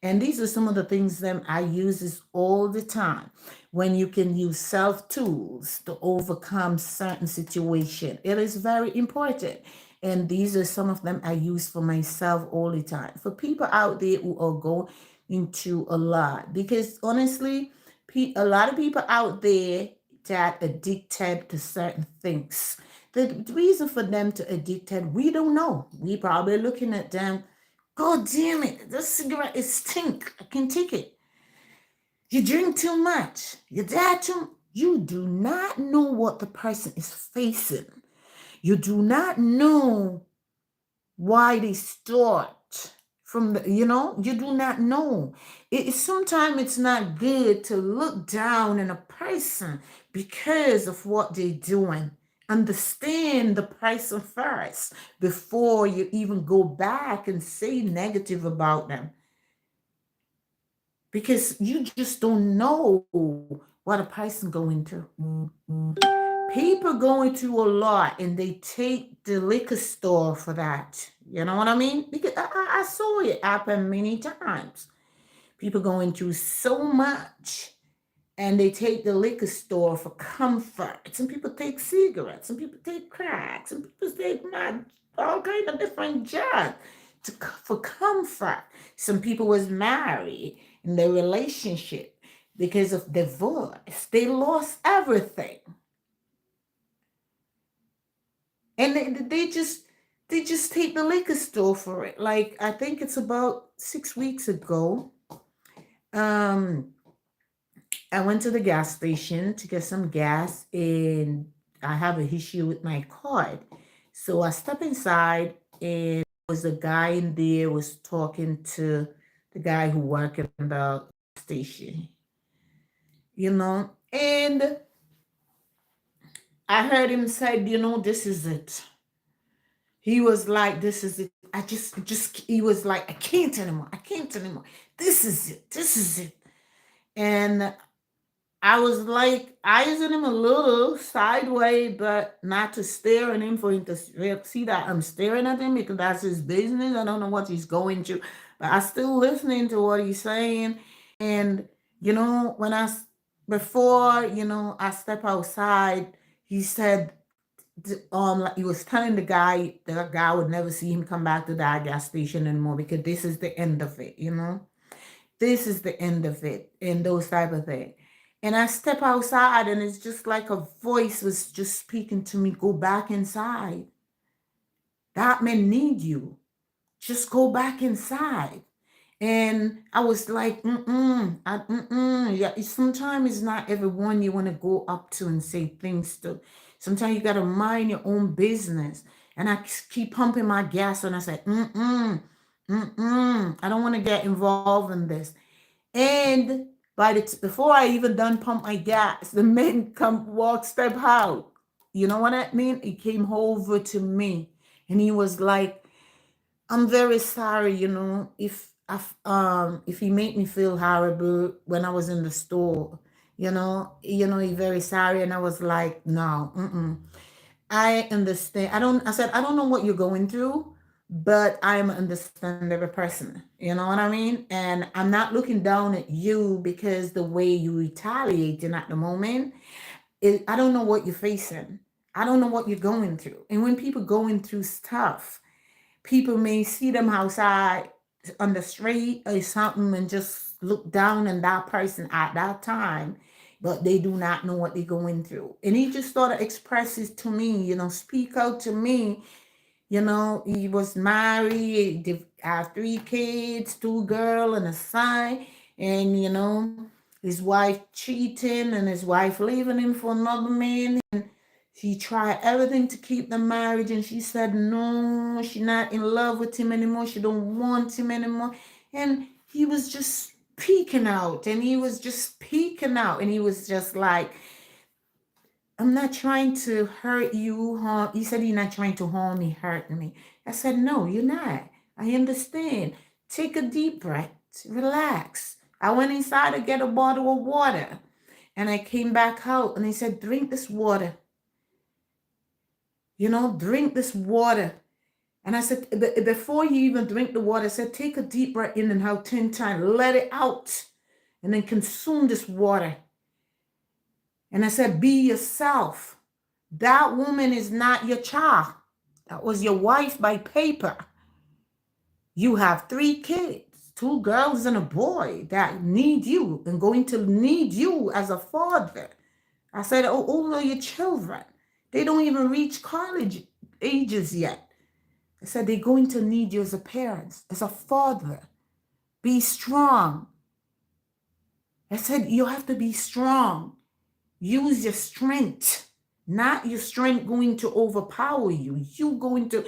And these are some of the things that I use this all the time. When you can use self tools to overcome certain situation, it is very important. And these are some of them I use for myself all the time. For people out there who are going into a lot, because honestly, a lot of people out there that addicted to certain things. The reason for them to addicted, we don't know. We probably looking at them, God damn it, this cigarette is stink. I can take it. You drink too much. You dad too. You do not know what the person is facing. You do not know why they start from you do not know. Sometimes it's not good to look down on a person because of what they're doing. Understand the person first before you even go back and say negative about them, because you just don't know what a person going through. People going through a lot and they take the liquor store for that. You know what I mean? Because I saw it happen many times. People going through so much and they take the liquor store for comfort. Some people take cigarettes, some people take crack, some people take all kind of different drugs for comfort. Some people was married in their relationship because of divorce. They lost everything. And they just take the liquor store for it. Like I think it's about 6 weeks ago. Um, I went to the gas station to get some gas, and I have an issue with my card. So I step inside, and there was a guy in there was talking to the guy who worked in the station, and I heard him say, this is it. He was like, this is it. He was like, I can't anymore. I can't anymore. This is it. This is it. And I was like, eying him a little sideways, but not to stare at him for him to see that I'm staring at him because that's his business. I don't know what he's going to, but I still listening to what he's saying. And, when before, I step outside, He said, like he was telling the guy would never see him come back to that gas station anymore because this is the end of it, you know? This is the end of it, and those type of thing. And I step outside, and it's just like a voice was just speaking to me, go back inside. That man need you. Just go back inside. And I was like, yeah. Sometimes it's not everyone you want to go up to and say things to. Sometimes you gotta mind your own business. And I keep pumping my gas, and I said, I don't want to get involved in this. And before I even done pump my gas, the man step out. You know what I mean? He came over to me, and he was like, I'm very sorry, if he made me feel horrible when I was in the store, he very sorry, and I was like, no, I understand. I said, I don't know what you're going through, but I'm an understanding person. You know what I mean? And I'm not looking down at you because the way you retaliating at the moment. I don't know what you're facing. I don't know what you're going through. And when people going through stuff, people may see them outside on the street or something and just look down on that person at that time, but they do not know what they're going through. And he just sort of expresses to me, speak out to me. He was married, have 3 kids, 2 girls and a son, and his wife cheating and his wife leaving him for another man. She tried everything to keep the marriage, and she said no, she's not in love with him anymore. She don't want him anymore. And he was just peeking out, and he was just peeking out, and he was just like, I'm not trying to hurt you, harm. He said, you're not trying to harm me, hurt me. I said, no, you're not. I understand. Take a deep breath, relax. I went inside to get a bottle of water, and I came back out, and he said, drink this water. Drink this water. And I said, before you even drink the water, I said, take a deep breath in and out 10 times, let it out, and then consume this water. And I said, be yourself. That woman is not your child. That was your wife by paper. You have 3 kids, 2 girls and a boy that need you and going to need you as a father. I said, oh, all of your children, they don't even reach college ages yet. I said, they're going to need you as a parent, as a father. Be strong. I said, you have to be strong. Use your strength, not your strength going to overpower you. You going to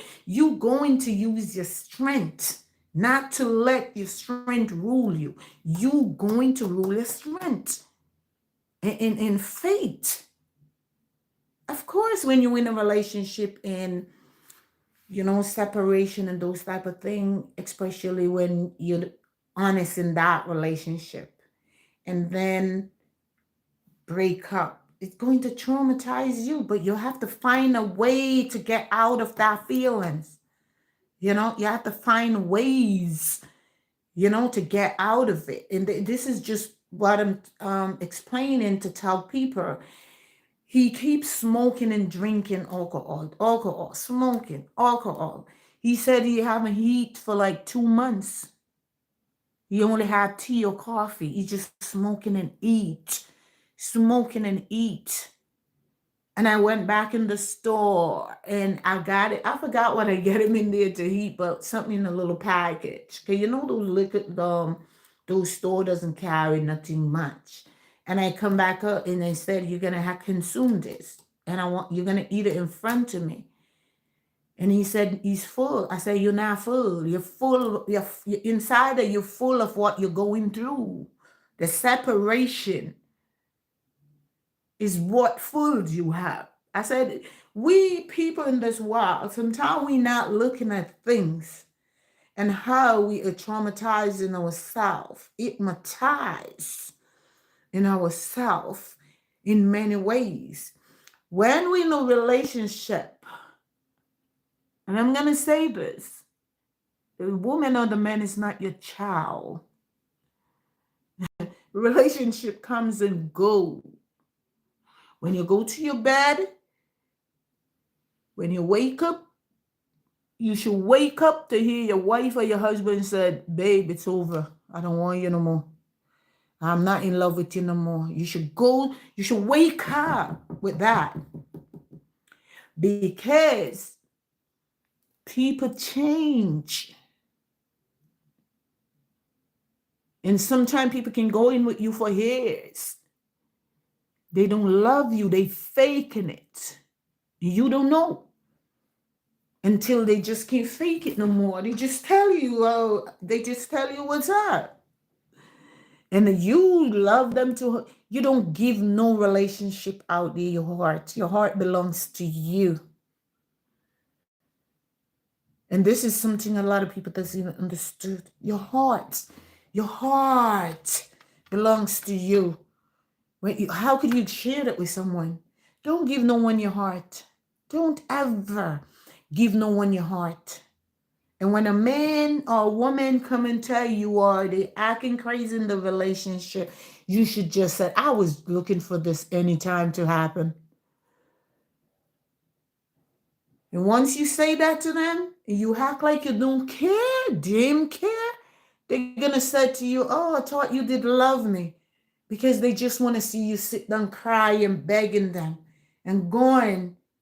use your strength, not to let your strength rule you. You going to rule your strength in faith. Of course, when you're in a relationship and separation and those type of things, especially when you're honest in that relationship and then break up, it's going to traumatize you, but you have to find a way to get out of that feelings. You have to find ways, to get out of it. And this is just what I'm explaining to tell people. He keeps smoking and drinking alcohol, smoking, alcohol. He said he haven't eat for like 2 months. He only had tea or coffee. He's just smoking and eat. Smoking and eat. And I went back in the store and I got it. I forgot what I get him in there to eat, but something in a little package. Cause those liquor, those store doesn't carry nothing much. And I come back up and they said, you're gonna have consume this. And you're gonna eat it in front of me. And he said, he's full. I said, you're not full. You're full. You're inside of you're full of what you're going through. The separation is what food you have. I said, we people in this world, sometimes we not looking at things and how we are traumatizing ourselves, hypnotized in ourselves in many ways. When we in a relationship, and I'm going to say this, the woman or the man is not your child. Relationship comes and goes. When you go to your bed, When you wake up, you should wake up to hear your wife or your husband said, babe, it's over. I don't want you no more. I'm not in love with you no more. You should wake up with that, because people change. And sometimes people can go in with you for years. They don't love you. They faking it. You don't know until they just can't fake it no more. They just tell you, what's up. And you love them to, you don't give no relationship out there your heart. Your heart belongs to you. And this is something a lot of people doesn't even understood. Your heart belongs to you. How could you share that with someone? Don't give no one your heart. Don't ever give no one your heart. And when a man or a woman come and tell you, or they acting crazy in the relationship, you should just say, I was looking for this anytime to happen. And once you say that to them, and you act like you don't care, damn care, they're going to say to you, oh, I thought you did love me. Because they just want to see you sit down crying, begging them. And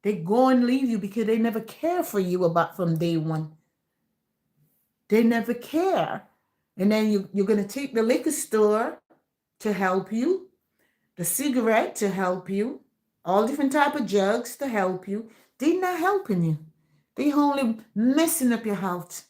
they go and leave you because they never care for you from day one. They never care. And then you're going to take the liquor store to help you, the cigarette to help you, all different type of drugs to help you. They're not helping you. They only messing up your health.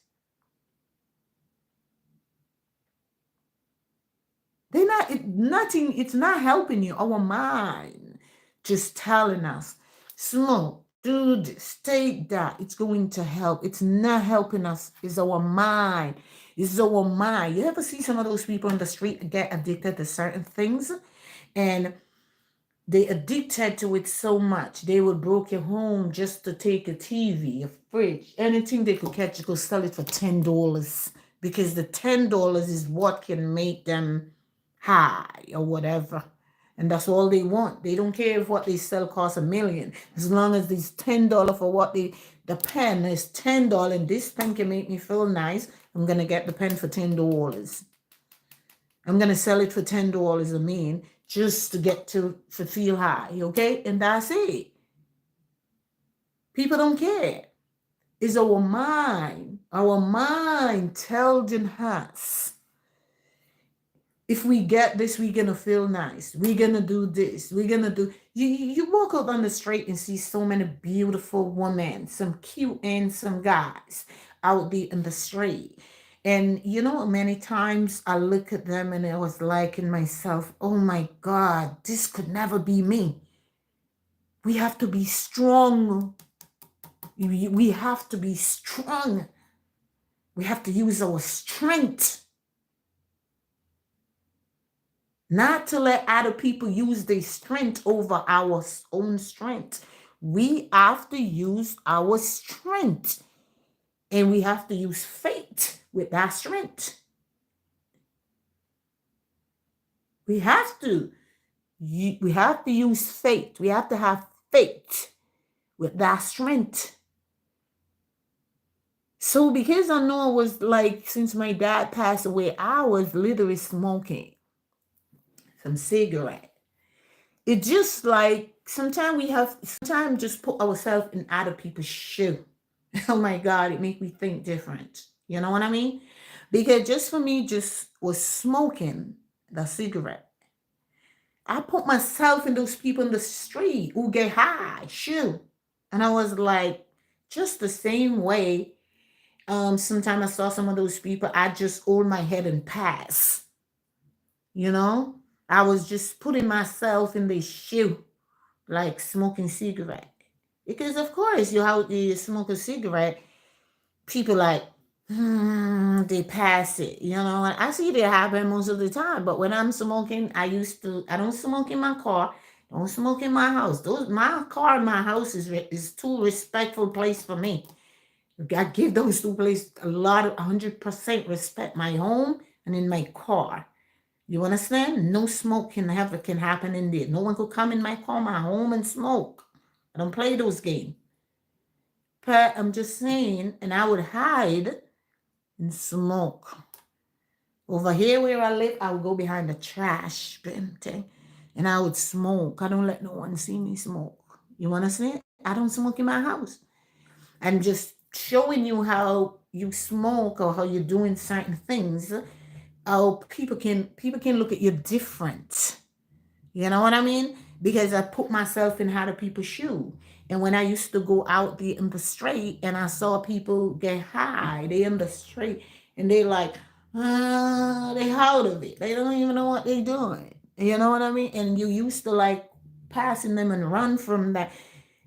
It's not helping you. Our mind just telling us, smoke, do this, take that. It's going to help. It's not helping us. It's our mind. It's our mind. You ever see some of those people on the street get addicted to certain things? And they addicted to it so much. They would break your home just to take a TV, a fridge, anything they could catch, you could sell it for $10. Because the $10 is what can make them high or whatever. And that's all they want. They don't care if what they sell costs $1 million. As long as it's $10 for what the pen is $10, and this pen can make me feel nice, I'm gonna get the pen for $10. I'm gonna sell it for $10 a mean, just to get to feel high, okay? And that's it. People don't care. It's our mind. Our mind telling us, if we get this, we're going to feel nice. We're going to do this. We're going to do... You walk out on the street and see so many beautiful women, some cute handsome guys out there in the street. And, many times I look at them and I was liking myself, oh my God, this could never be me. We have to be strong. We have to be strong. We have to use our strength. Not to let other people use their strength over our own strength. We have to use our strength. And we have to use faith with that strength. We have to. We have to use faith. We have to have faith with that strength. So because I know I was like, since my dad passed away, I was literally smoking some cigarette. It just like, sometimes just put ourselves in other people's shoe. Oh my God, it make me think different. You know what I mean? Because just for me, just was smoking the cigarette. I put myself in those people in the street who get high, shoot. And I was like, just the same way. Sometimes I saw some of those people, I just hold my head and pass. I was just putting myself in the shoe, like smoking cigarette. Because of course, you smoke a cigarette, people like, they pass it, and I see that happen most of the time. But when I'm smoking, I don't smoke in my car, don't smoke in my house. My car and my house is two respectful place for me. I give those two places a lot of 100% respect, my home and in my car. You understand? No smoke can happen in there. No one could come in my car, my home, and smoke. I don't play those games. But I'm just saying, and I would hide and smoke. Over here where I live, I would go behind the trash bin thing and I would smoke. I don't let no one see me smoke. You want to see it? I don't smoke in my house. I'm just showing you how you smoke or how you're doing certain things. How people can look at you different. You know what I mean? Because I put myself in other people's shoe. And when I used to go out there in the street and I saw people get high, they in the street and they like, they out of it. They don't even know what they're doing. You know what I mean? And you used to like passing them and run from that.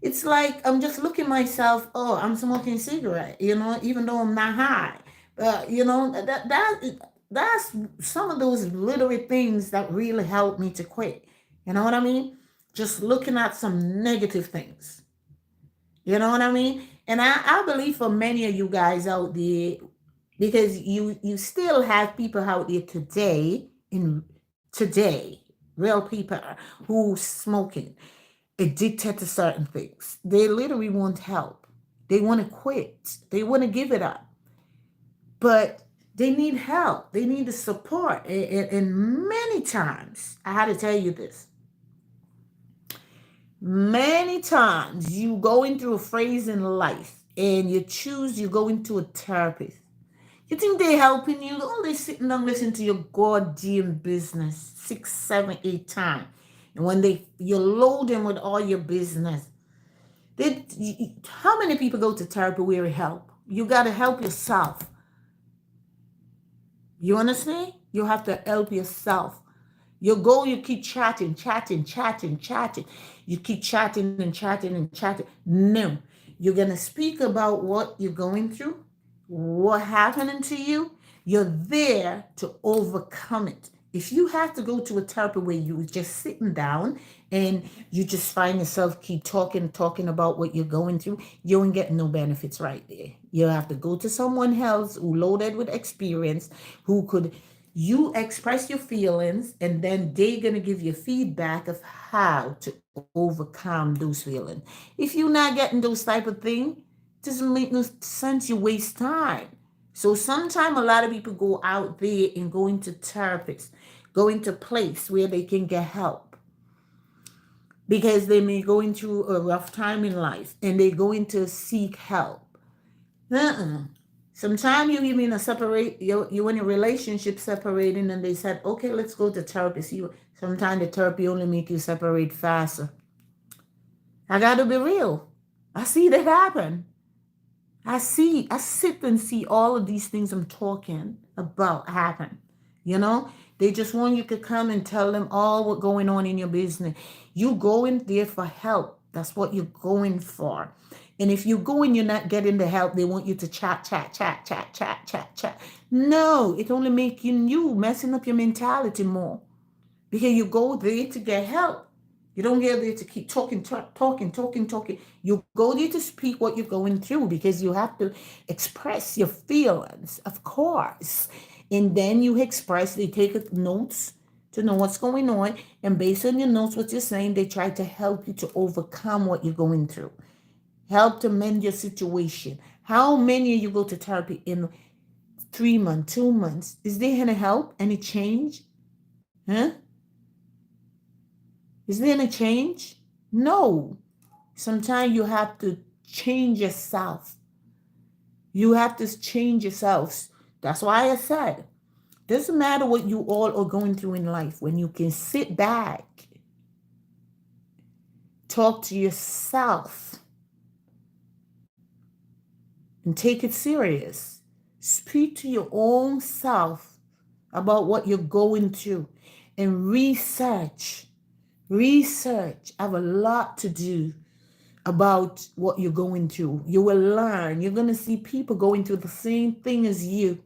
It's like I'm just looking myself, oh, I'm smoking cigarette, even though I'm not high. That's some of those little things that really helped me to quit. You know what I mean? Just looking at some negative things. You know what I mean? And I believe for many of you guys out there, because you still have people out there today, real people who smoking, addicted to certain things. They literally want help. They want to quit. They want to give it up. But they need help. They need the support. And many times, I had to tell you this. Many times you going through a phase in life and you go into a therapist. You think they're helping you? Oh, they sitting down listening to your goddamn business 6, 7, 8 times. And when you load them with all your business, how many people go to therapy where it help? You got to help yourself. You understand? You have to help yourself. You keep chatting, chatting, chatting, chatting. You keep chatting and chatting and chatting. No, you're going to speak about what you're going through, what happening to you. You're there to overcome it. If you have to go to a therapy where you just sitting down and you just find yourself keep talking about what you're going through, you ain't getting no benefits right there. You have to go to someone else who loaded with experience, who could you express your feelings, and then they're gonna give you feedback of how to overcome those feelings. If you're not getting those type of thing, doesn't make no sense. You waste time. So sometimes a lot of people go out there and go into therapists, go into place where they can get help because they may go into a rough time in life and they go into seek help. Uh-uh. Sometimes you even a separate you in a relationship separating and they said, okay, let's go to therapy. See, sometimes the therapy only make you separate faster. I gotta be real. I see that happen. I sit and see all of these things I'm talking about happen. You know, they just want you to come and tell them all what going on in your business. You going there for help. That's what you're going for. And if you go and you're not getting the help, they want you to chat, chat, chat, chat, chat, chat, chat. No, it only making you messing up your mentality more. Because you go there to get help. You don't get there to keep talking, talking, talking, talking. You go there to speak what you're going through because you have to express your feelings, of course. And then you express, they take notes to know what's going on. And based on your notes, what you're saying, they try to help you to overcome what you're going through. Help to mend your situation. How many of you go to therapy in 3 months, 2 months? Is there any help? Any change? Huh? Is there any change? No. Sometimes you have to change yourself. You have to change yourself. That's why I said, doesn't matter what you all are going through in life, when you can sit back, talk to yourself, and take it serious. Speak to your own self about what you're going through and research. Research. I have a lot to do about what you're going through. You will learn. You're going to see people going through the same thing as you.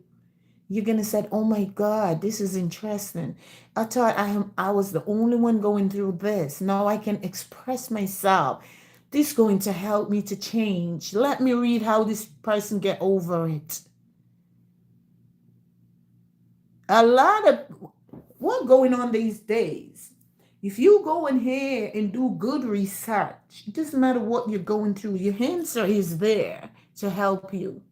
You're going to say, oh my God, this is interesting. I thought I was the only one going through this. Now I can express myself. This is going to help me to change. Let me read how this person get over it. A lot of what's going on these days. If you go in here and do good research, it doesn't matter what you're going through, your answer is there to help you.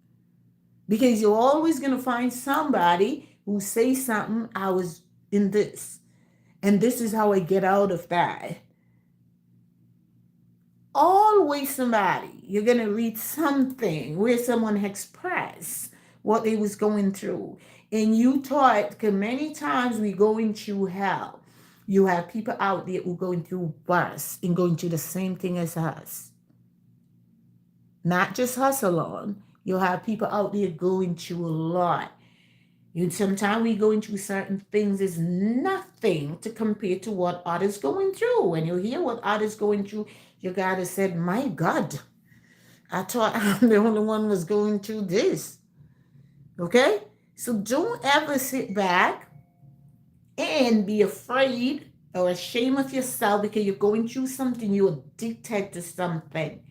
Because you're always going to find somebody who says something, I was in this, and this is how I get out of that. Always somebody, you're going to read something where someone expressed what they was going through. And you taught, because many times we going through hell. You have people out there who going through worse and going through the same thing as us. Not just us alone. You'll have people out there going through a lot. And sometimes we going through certain things is nothing to compare to what others going through. When you hear what others going through, you gotta say, my God, I thought I'm the only one was going through this. Okay? So don't ever sit back and be afraid or ashamed of yourself because you're going through something, you're addicted to something.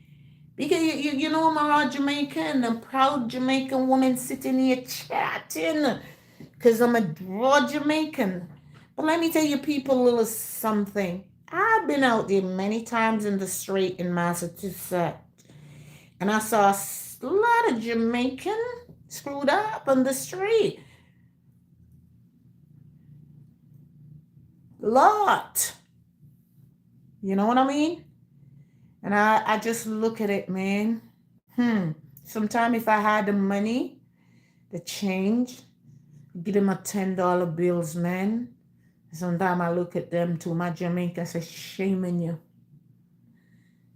Because you know, I'm a Jamaican, a proud Jamaican woman sitting here chatting because I'm a raw Jamaican. But let me tell you people a little something. I've been out there many times in the street in Massachusetts, and I saw a lot of Jamaican screwed up on the street. Lot. You know what I mean? And I just look at it, man. Sometime if I had the money, the change, give them a $10 bills, man. Sometimes I look at them too, my Jamaican, say, shame on you.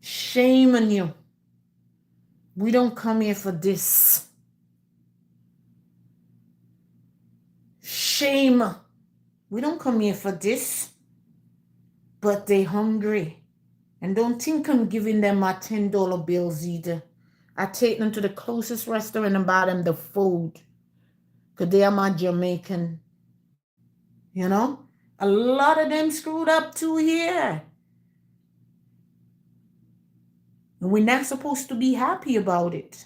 Shame on you. We don't come here for this. Shame. We don't come here for this. But they hungry. And don't think I'm giving them my $10 bills either. I take them to the closest restaurant and buy them the food. Because they are my Jamaican. You know? A lot of them screwed up too here. And we're not supposed to be happy about it.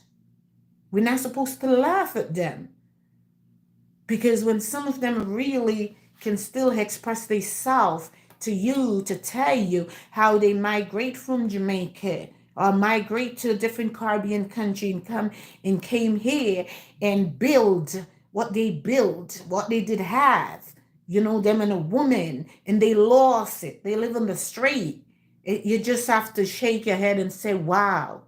We're not supposed to laugh at them. Because when some of them really can still express themselves to you, to tell you how they migrate from Jamaica or migrate to a different Caribbean country and come and came here and build what they built, what they did have, you know, them and a woman, and they lost it. They live on the street. You just have to shake your head and say, wow.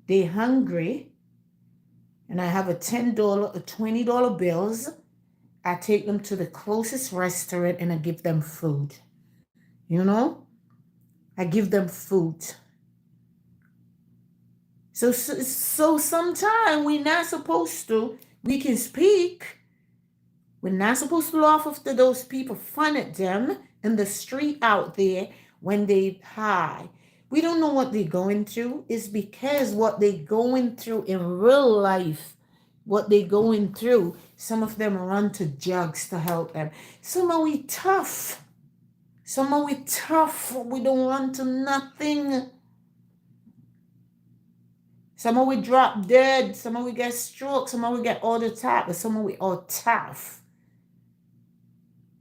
They're hungry. And I have a $10 or $20 bills. I take them to the closest restaurant and I give them food. You know? I give them food. So sometimes we're not supposed to, we can speak. We're not supposed to laugh after those people, fun at them in the street out there when they high. We don't know what they're going through. It's because what they're going through in real life, what they're going through, some of them run to drugs to help them. Some are we tough. Some are we tough. We don't run to nothing. Some of we drop dead. Some of we get stroke. Some of we get all the time. But some of we are tough.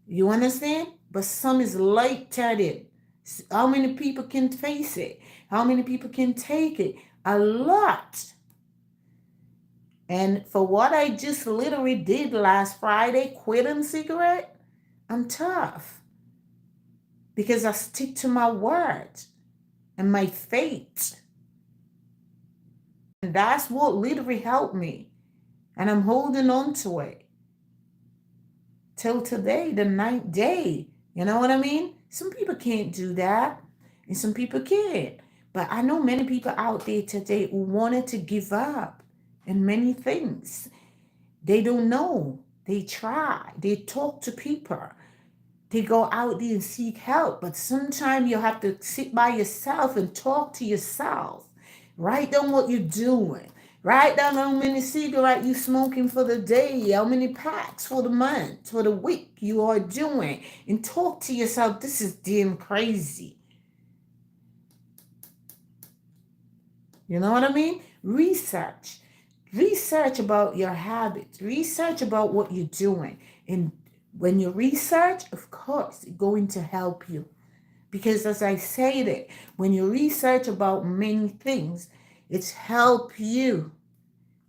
You understand? But some is light-headed. How many people can face it? How many people can take it? A lot. And for what I just literally did last Friday, quitting cigarette, I'm tough. Because I stick to my word and my faith. And that's what literally helped me. And I'm holding on to it. Till today, the 9th day. You know what I mean? Some people can't do that. And some people can't. But I know many people out there today who wanted to give up in many things. They don't know. They try. They talk to people. They go out there and seek help. But sometimes you have to sit by yourself and talk to yourself. Write down what you're doing. Write down how many cigarettes you smoking for the day, how many packs for the month, for the week you are doing. And talk to yourself, this is damn crazy. You know what I mean? Research about your habits. Research about what you're doing. And When you research, of course, it's going to help you. Because as I said, when you research about many things, it's help you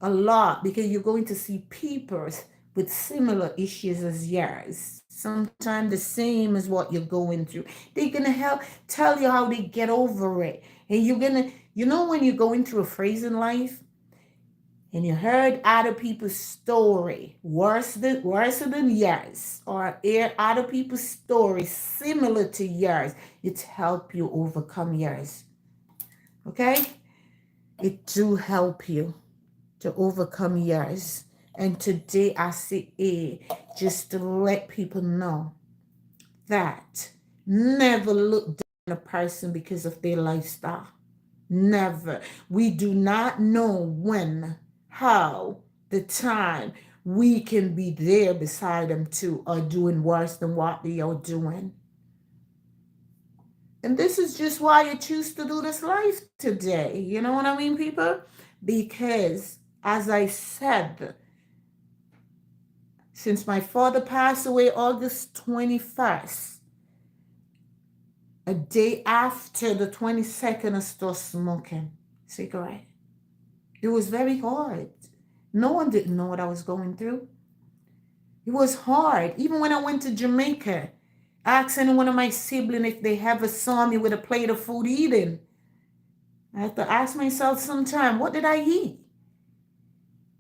a lot because you're going to see people with similar issues as yours. Sometimes the same as what you're going through. They're gonna help tell you how they get over it. And you're gonna, when you're going through a phase in life and you heard other people's story, worse than yours, or hear other people's story similar to yours, it help you overcome yours. Okay? It do help you to overcome yours. And today I say, just to let people know that never look down on a person because of their lifestyle. Never. We do not know when, how, the time we can be there beside them too, or doing worse than what they are doing. And this is just why I choose to do this live today. You know what I mean, people? Because, as I said, since my father passed away August 21st, a day after the 22nd, I started smoking cigarette. It was very hard. No one didn't know what I was going through. It was hard. Even when I went to Jamaica, asking one of my siblings if they ever saw me with a plate of food eating. I had to ask myself sometime, what did I eat?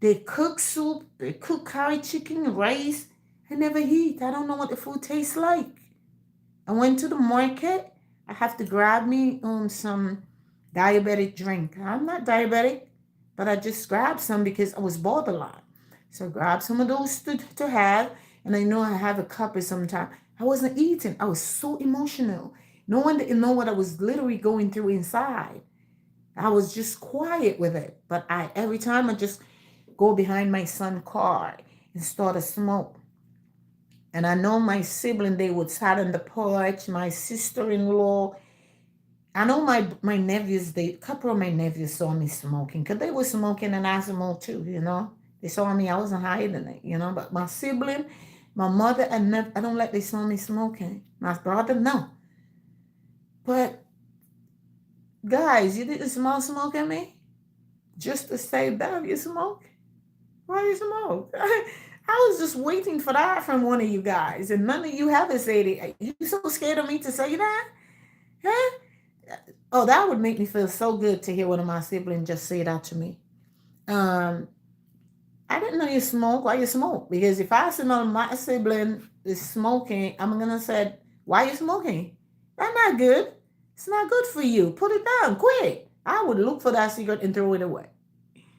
They cook soup, they cook curry chicken, rice. I never eat. I don't know what the food tastes like. I went to the market. I have to grab me some diabetic drink. I'm not diabetic, but I just grabbed some because I was borderline. So I grabbed some of those to have, and I know I have a couple sometime. I wasn't eating. I was so emotional. No one didn't know what I was literally going through inside. I was just quiet with it. But every time I just go behind my son's car and start to smoke. And I know my sibling, they would sit on the porch, my sister-in-law. I know my nephews, a couple of my nephews saw me smoking because they were smoking and I smoked too. They saw me, I wasn't hiding it. But my sibling, my mother, I don't let they saw me smoking. My brother, no. But guys, you didn't smell smoke at me? Just to say that you smoke? Why you smoke? I was just waiting for that from one of you guys, and none of you haven't said it. You so scared of me to say that? Huh? Oh, that would make me feel so good to hear one of my siblings just say that to me. Um, I didn't know you smoke. Why you smoke? Because if I smell my sibling is smoking, I'm gonna say, "Why you smoking? That's not good. It's not good for you. Put it down, quick." I would look for that cigarette and throw it away.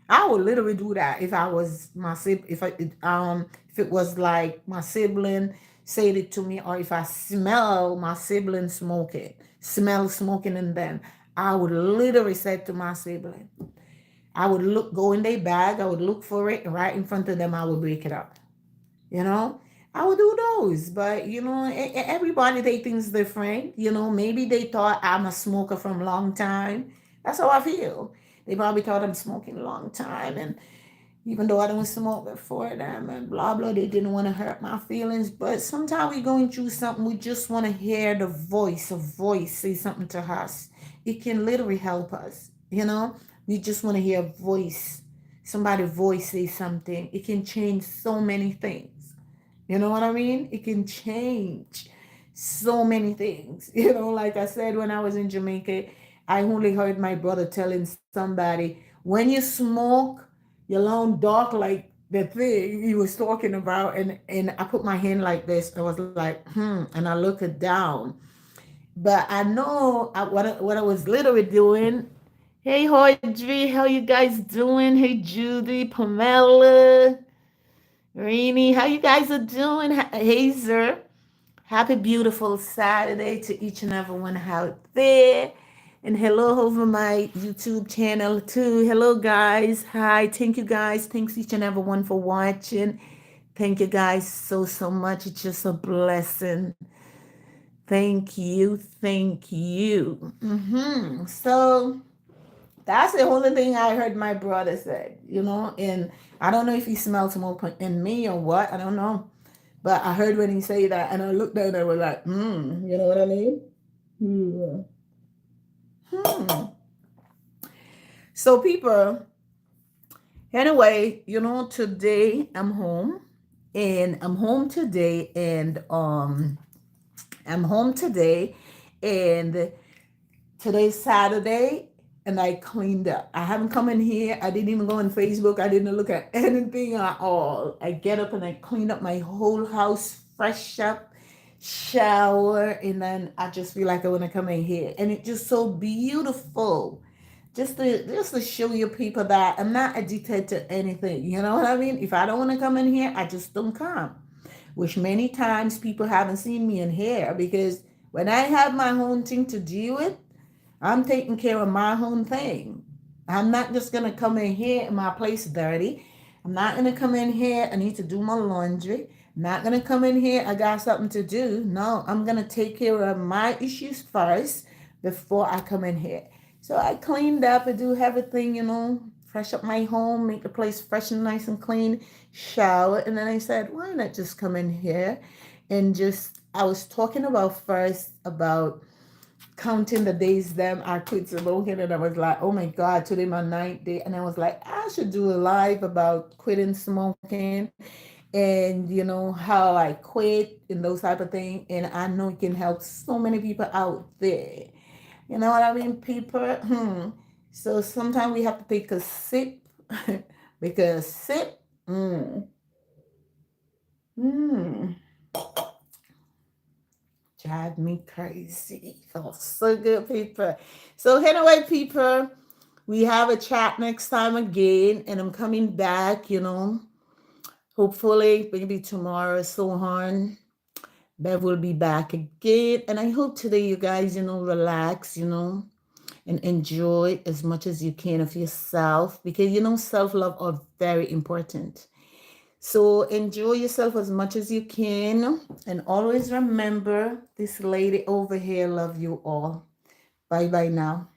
I would literally do that if I was my if it was like my sibling said it to me, or if I smell my sibling smoking in them, I would literally say to my sibling, I would go in their bag, I would look for it, and right in front of them, I would break it up. You know, I would do those, but everybody they things different. Maybe they thought I'm a smoker from a long time. That's how I feel. They probably thought I'm smoking a long time, and even though I don't smoke before them and blah blah, they didn't want to hurt my feelings. But sometimes we're going through something, we just want to hear the voice, a voice say something to us. It can literally help us. We just want to hear a voice, somebody voice say something. It can change so many things. You know what I mean? It can change so many things. Like I said, when I was in Jamaica, I only heard my brother telling somebody, when you smoke, your lung dark like the thing he was talking about. And I put my hand like this. I was like, and I looked it down. But I know what I was literally doing. Hey, Audrey, how you guys doing? Hey, Judy, Pamela. Rainy, how you guys are doing? Hazer, happy beautiful Saturday to each and every one out there. And hello over my YouTube channel too. Hello guys. Hi. Thank you guys. Thanks each and every one for watching. Thank you guys so much. It's just a blessing. Thank you. Thank you. So that's the only thing I heard my brother say, and I don't know if he smelled smoke in me or what. I don't know. But I heard when he say that, and I looked down and I was like, you know what I mean? Hmm. Hmm. So people, anyway, today I'm home, and I'm home today, and today's Saturday, and I cleaned up. I haven't come in here. I didn't even go on Facebook. I didn't look at anything at all. I get up and I clean up my whole house, fresh up, shower, and then I just feel like I want to come in here. And it's just so beautiful. Just to show you people that I'm not addicted to anything. You know what I mean? If I don't want to come in here, I just don't come. Which many times people haven't seen me in here, because when I have my own thing to deal with, I'm taking care of my own thing. I'm not just gonna come in here and my place dirty. I'm not gonna come in here. I need to do my laundry. I'm not gonna come in here. I got something to do. No, I'm gonna take care of my issues first before I come in here. So I cleaned up and do everything, fresh up my home, make the place fresh and nice and clean, shower, and then I said, why not just come in here and just I was talking about first about counting the days them I quit smoking, and I was like, oh my God, today my ninth day, and I was like, I should do a live about quitting smoking, and how I quit and those type of things, and I know it can help so many people out there. You know what I mean, people? So sometimes we have to take a sip because sip, mm, drive me crazy. Feels so good, people. So anyway, people, we have a chat next time again, and I'm coming back, hopefully maybe tomorrow, so on. Bev will be back again. And I hope today you guys, relax, and enjoy as much as you can of yourself, because self-love are very important. So enjoy yourself as much as you can, and always remember this lady over here love you all. Bye bye now.